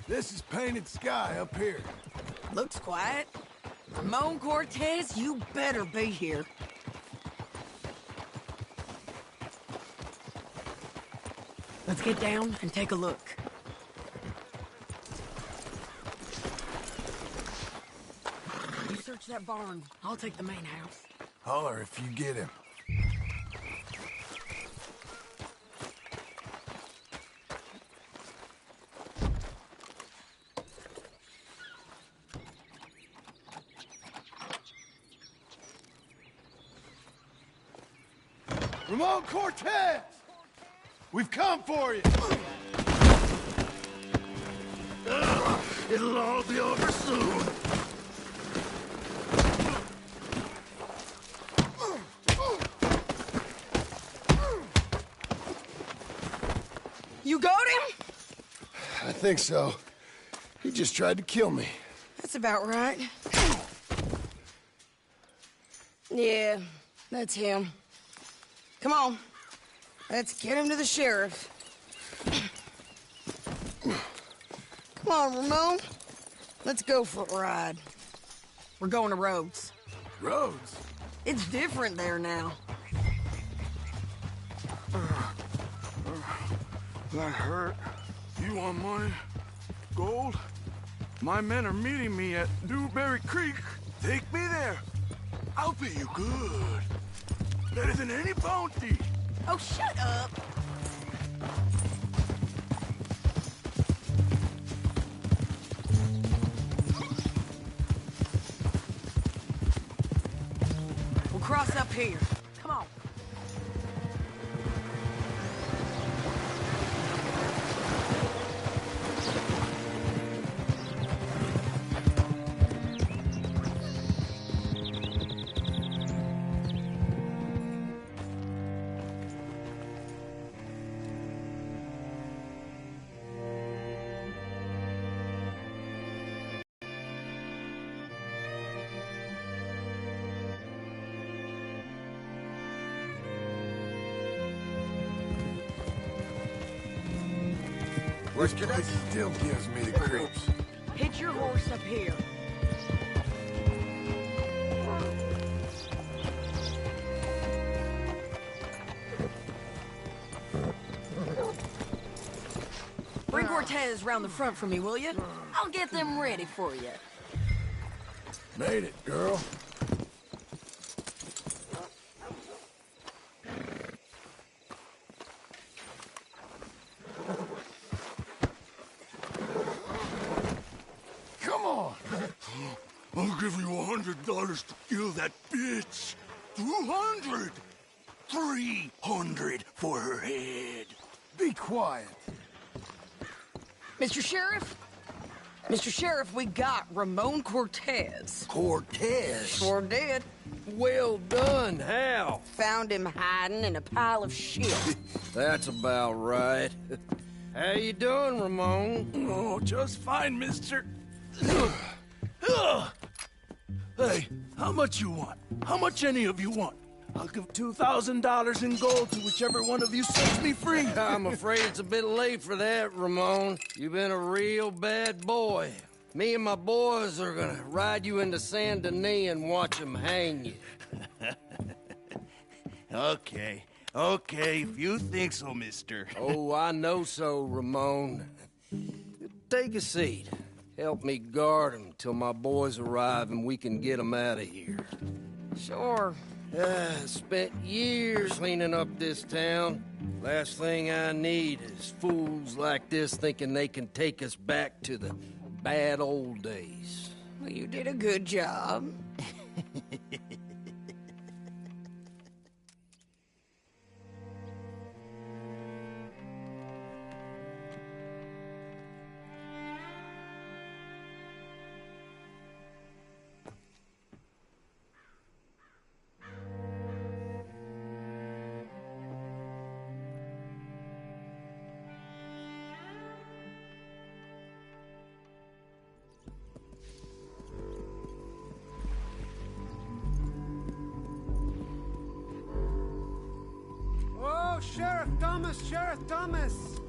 This is Painted Sky up here. Looks quiet. Ramon Cortez, you better be here. Let's get down and take a look. You search that barn. I'll take the main house. Holler if you get him. Ramon Cortez! We've come for you! It'll all be over soon. You got him? I think so. He just tried to kill me. That's about right. Yeah, that's him. Come on. Let's get him to the sheriff. Come on, Ramon. Let's go for a ride. We're going to Rhodes. Rhodes? It's different there now. That hurt. You want money? Gold? My men are meeting me at Newberry Creek. Take me there. I'll pay you good. Better than any bounty. Oh, shut up. We'll cross up here. Come on. This place still gives me the creeps. Hitch your horse up here. Bring Cortez round the front for me, will you? I'll get them ready for you. Made it, girl. I'll give you $100 to kill that bitch. 200. 300 for her head. Be quiet. Mr. Sheriff? Mr. Sheriff, we got Ramon Cortez. Cortez? Sure did. Well done. How? Found him hiding in a pile of shit. That's about right. How you doing, Ramon? Oh, just fine, mister. Hey, how much you want? How much any of you want? I'll give $2,000 in gold to whichever one of you sets me free. I'm afraid it's a bit late for that, Ramon. You've been a real bad boy. Me and my boys are gonna ride you into Saint Denis and watch them hang you. Okay, if you think so, mister. Oh, I know so, Ramon. Take a seat. Help me guard them till my boys arrive and we can get them out of here. Sure. Spent years cleaning up this town. Last thing I need is fools like this thinking they can take us back to the bad old days. Well, you did a good job. Sheriff Thomas!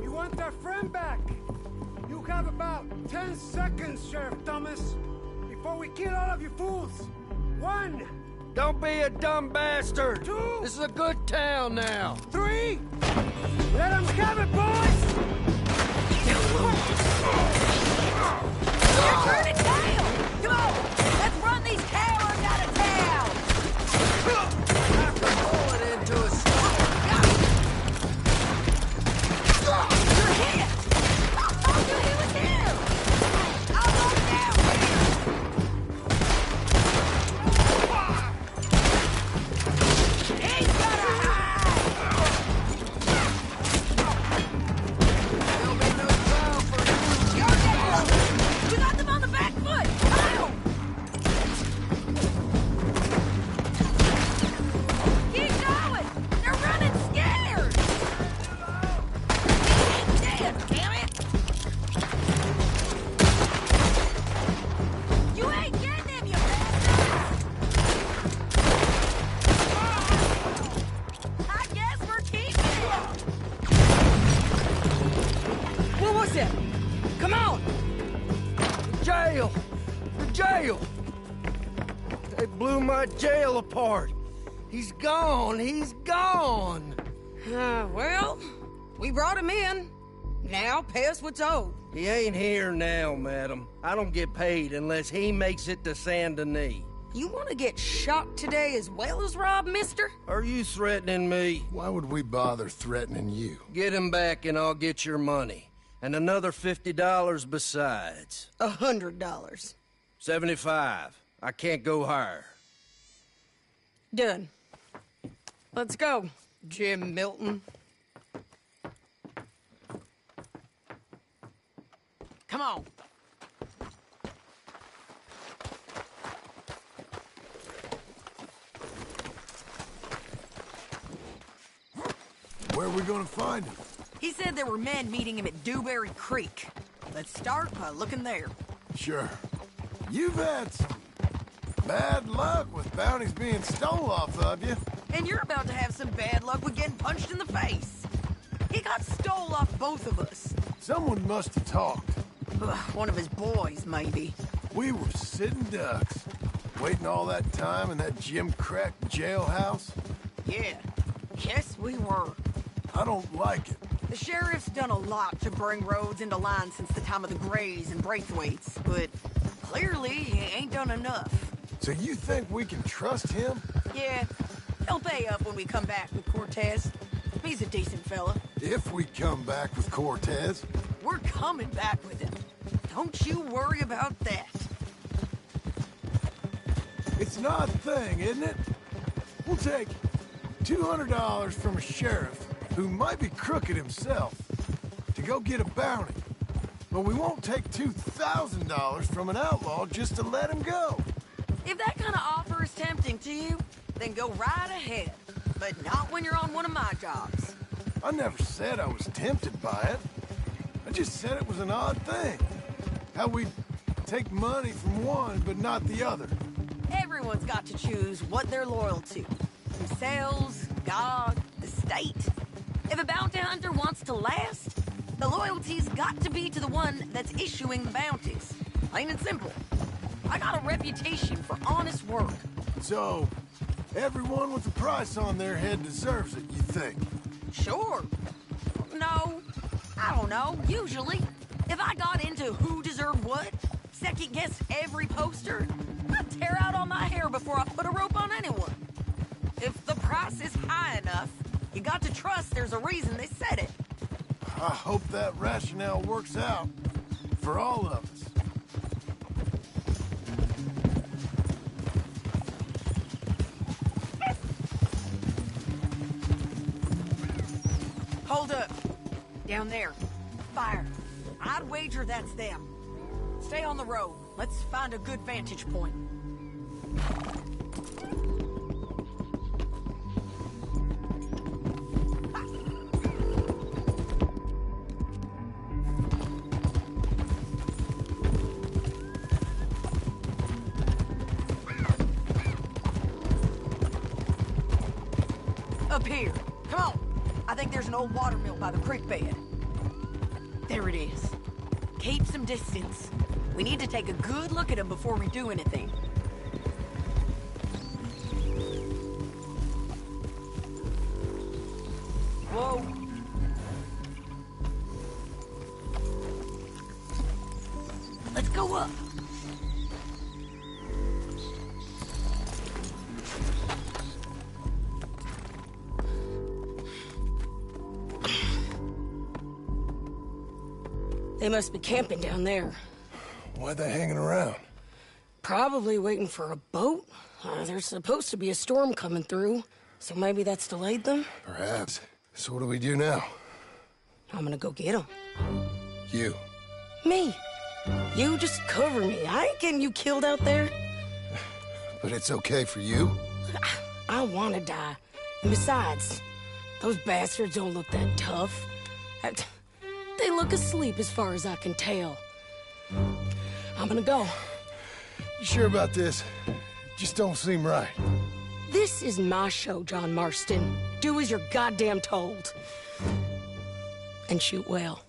You want our friend back? You You have about 10 seconds, Sheriff Thomas, before we kill all of you fools. 1. Don't be a dumb bastard. 2. This is a good town now. 3. Let them have it, boys! You're turning tail! Come on, let's run these cowards out of town! Knock a bullet into a stone. You're hit! I told you he was him! I'll go down here! He's gonna hide! There'll be no trial for you. You're down! We got them on the back foot! Come on! Keep going! They're running scared! He ain't dead, damn it! You ain't getting him, you bastards! I guess we're keeping him! What was that? Come on! Jail! The jail! They blew my jail apart. He's gone. He's gone. Well, we brought him in. Now pay us what's owed. He ain't here now, madam. I don't get paid unless he makes it to Saint Denis. You want to get shot today as well as Rob, mister? Are you threatening me? Why would we bother threatening you? Get him back and I'll get your money. And another $50 besides. $100. 75. I can't go higher. Done. Let's go, Jim Milton. Come on. Where are we gonna find him? He said there were men meeting him at Dewberry Creek. Let's start by looking there. Sure. You've had some bad luck with bounties being stole off of you. And you're about to have some bad luck with getting punched in the face. He got stole off both of us. Someone must have talked. One of his boys, maybe. We were sitting ducks, waiting all that time in that gym-crack jailhouse. Yeah. Yes, we were. I don't like it. The sheriff's done a lot to bring roads into line since the time of the Grays and Braithwaites, but clearly he ain't done enough. So you think we can trust him? Yeah, he'll pay up when we come back with Cortez. He's a decent fella. If we come back with Cortez. We're coming back with him. Don't you worry about that. It's an odd thing, isn't it? We'll take $200 from a sheriff who might be crooked himself to go get a bounty. But we won't take $2,000 from an outlaw just to let him go. If that kind of offer is tempting to you, then go right ahead. But not when you're on one of my jobs. I never said I was tempted by it. I just said it was an odd thing. How we take money from one but not the other. Everyone's got to choose what they're loyal to. Themselves, God, the state. If a bounty hunter wants to last, the loyalty's got to be to the one that's issuing the bounties. Plain and simple. I got a reputation for honest work. So, everyone with a price on their head deserves it, you think? Sure. No. I don't know. Usually. If I got into who deserved what, second-guess every poster, I'd tear out all my hair before I put a rope on anyone. If the price is high enough, you got to trust there's a reason they said it. I hope that rationale works out for all of us. Hold up. Down there. Fire. I'd wager that's them. Stay on the road. Let's find a good vantage point. Up here. Come on. I think there's an old water mill by the creek bed. There it is. Keep some distance. We need to take a good look at him before we do anything. Whoa. Let's go up. They must be camping down there. Why are they hanging around? Probably waiting for a boat. There's supposed to be a storm coming through, so maybe that's delayed them? Perhaps. So what do we do now? I'm gonna go get them. You. Me. You just cover me. I ain't getting you killed out there. But it's okay for you? I wanna die. And besides, those bastards don't look that tough. They look asleep as far as I can tell. I'm gonna go. You sure about this? Just don't seem right. This is my show, John Marston. Do as you're goddamn told. And shoot well.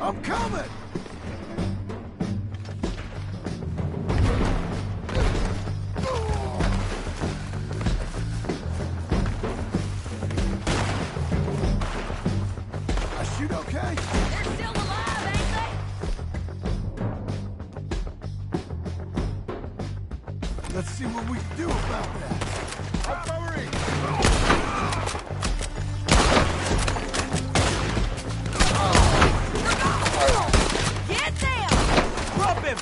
I'm coming! I shoot okay? They're still alive, ain't they? Let's see what we can do about that. I'm covering! Get them! Drop him!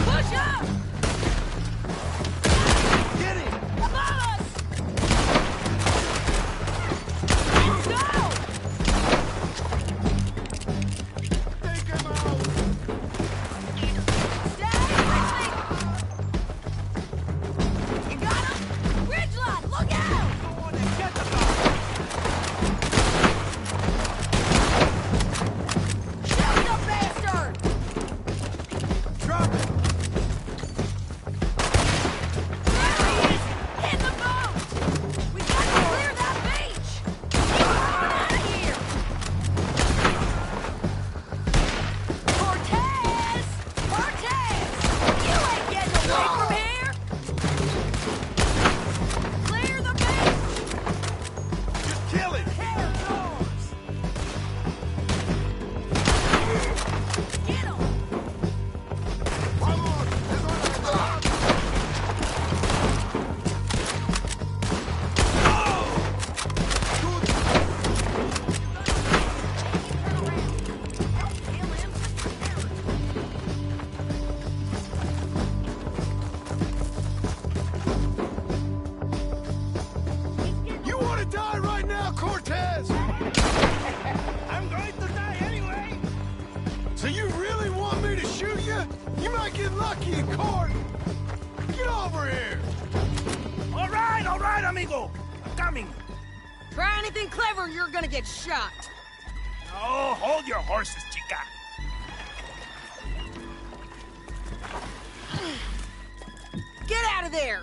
Push up! Get him! Above us! Let's go! Take him out! Stay with me! Lucky and Court! Get over here! All right, amigo. I'm coming. Try anything clever, you're gonna get shot. Oh, hold your horses, chica. Get out of there!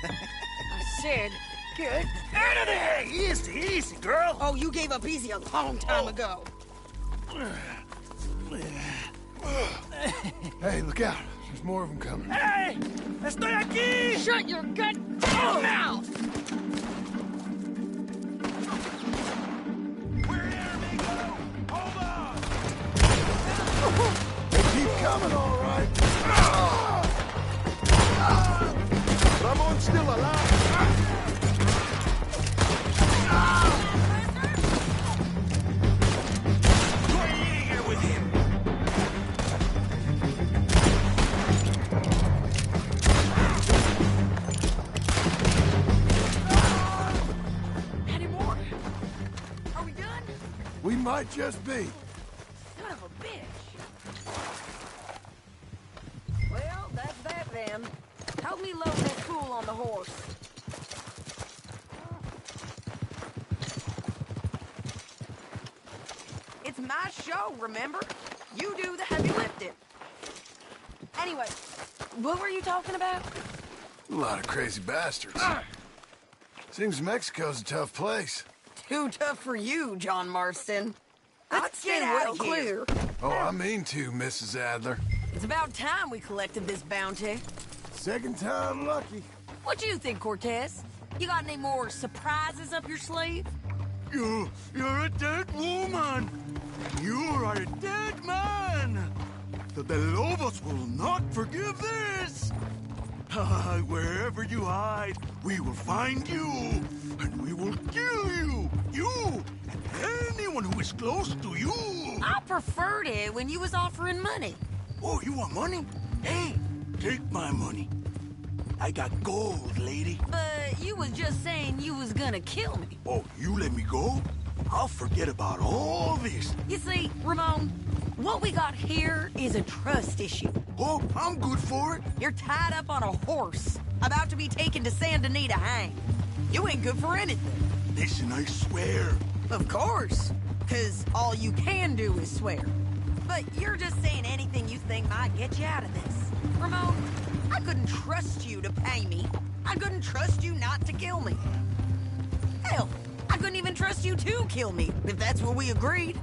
I said, get Out of there! Easy, easy, girl. Oh, you gave up easy a long time ago. Hey, look out. There's more of them coming. Hey! Estoy aquí! Shut your goddamn mouth! We're here, amigo! Hold on! They keep coming, all right. Ramon's still alive. You're eating here with him. Any more? Are we done? We might just be. Son of a bitch. Well, that's that then. Help me load that fool on the horse. It's my show, remember? You do the heavy lifting. Anyway, what were you talking about? A lot of crazy bastards. Seems Mexico's a tough place. Too tough for you, John Marston. Let's stay well clear. Oh, I mean to, Mrs. Adler. It's about time we collected this bounty. Second time lucky. What do you think, Cortez? You got any more surprises up your sleeve? You're a dead woman. You are a dead man. The De Lobos will not forgive this. Wherever you hide, we will find you, and we will kill you. You and anyone who is close to you. I preferred it when you was offering money. Oh, you want money? Hey, take my money. I got gold, lady. But you was just saying you was gonna kill me. Oh, you let me go? I'll forget about all this. You see, Ramon, what we got here is a trust issue. Oh, I'm good for it. You're tied up on a horse, about to be taken to Saint Denis to hang. You ain't good for anything. Listen, I swear. Of course, because all you can do is swear. But you're just saying anything you think might get you out of this. Ramon, I couldn't trust you to pay me. I couldn't trust you not to kill me. Hell, I couldn't even trust you to kill me, if that's what we agreed.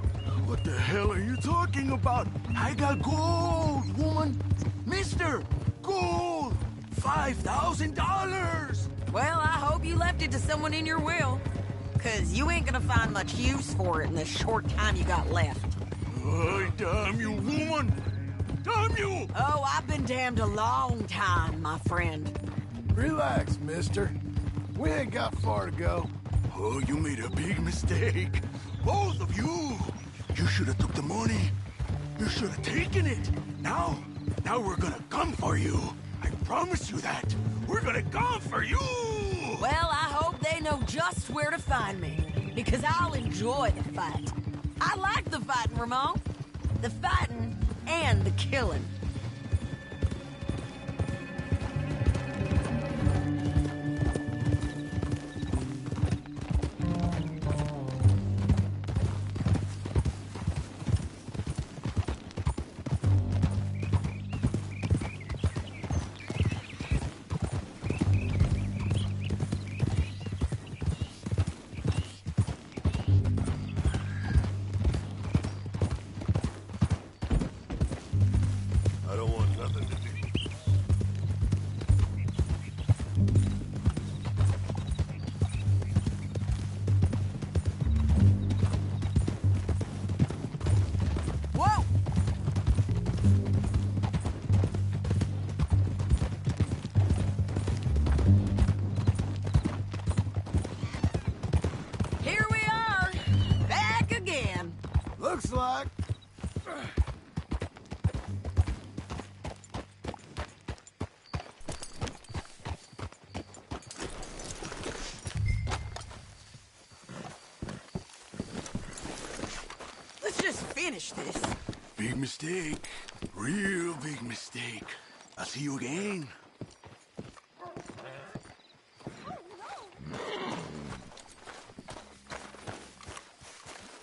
What the hell are you talking about? I got gold, woman. Mister, gold. $5,000. Well, I hope you left it to someone in your will. Because you ain't gonna find much use for it in the short time you got left. Damn you, woman. Damn you! Oh, I've been damned a long time, my friend. Relax, mister. We ain't got far to go. Oh, you made a big mistake. Both of you. You should have took the money. You should have taken it. Now we're gonna come for you. I promise you that. We're gonna come for you. Well, I hope they know just where to find me. Because I'll enjoy the fight. I like the fighting, Ramon. The fighting and the killing. I don't want nothing to do. Whoa! Here we are, back again. Looks like. Let's just finish this. Big mistake. Real big mistake. I'll see you again.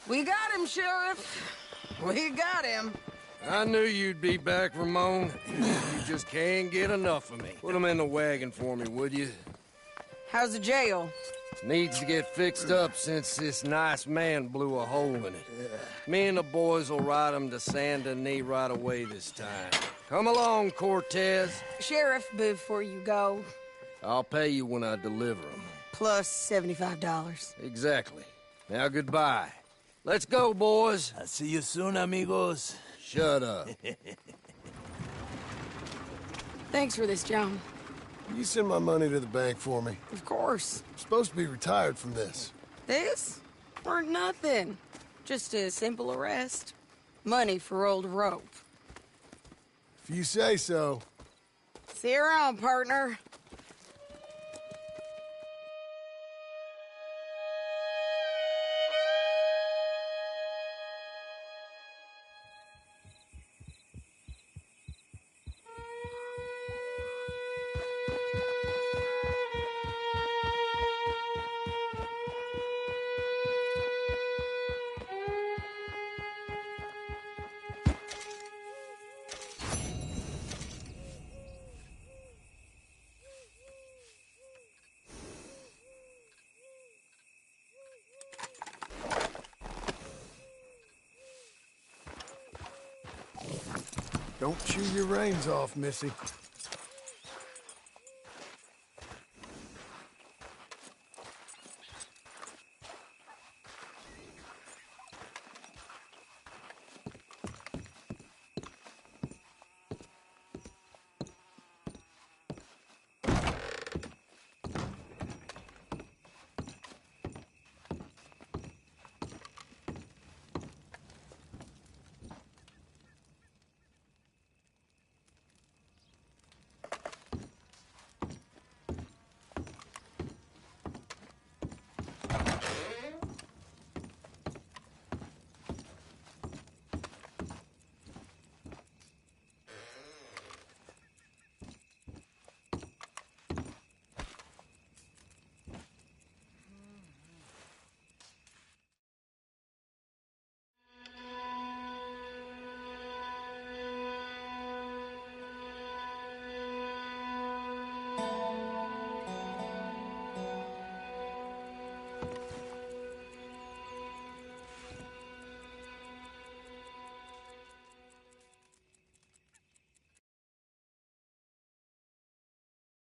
We got him, Sheriff. We got him. I knew you'd be back, Ramon. You just can't get enough of me. Put him in the wagon for me, would you? How's the jail? Needs to get fixed up since this nice man blew a hole in it. Me and the boys will ride him to Saint Denis right away this time. Come along, Cortez. Sheriff, before you go. I'll pay you when I deliver him. Plus $75. Exactly. Now goodbye. Let's go, boys. I'll see you soon, amigos. Shut up. Thanks for this, John. You send my money to the bank for me. Of course. I'm supposed to be retired from this. This? Or nothing. Just a simple arrest. Money for old rope. If you say so. See you around, partner. Don't chew your reins off, Missy.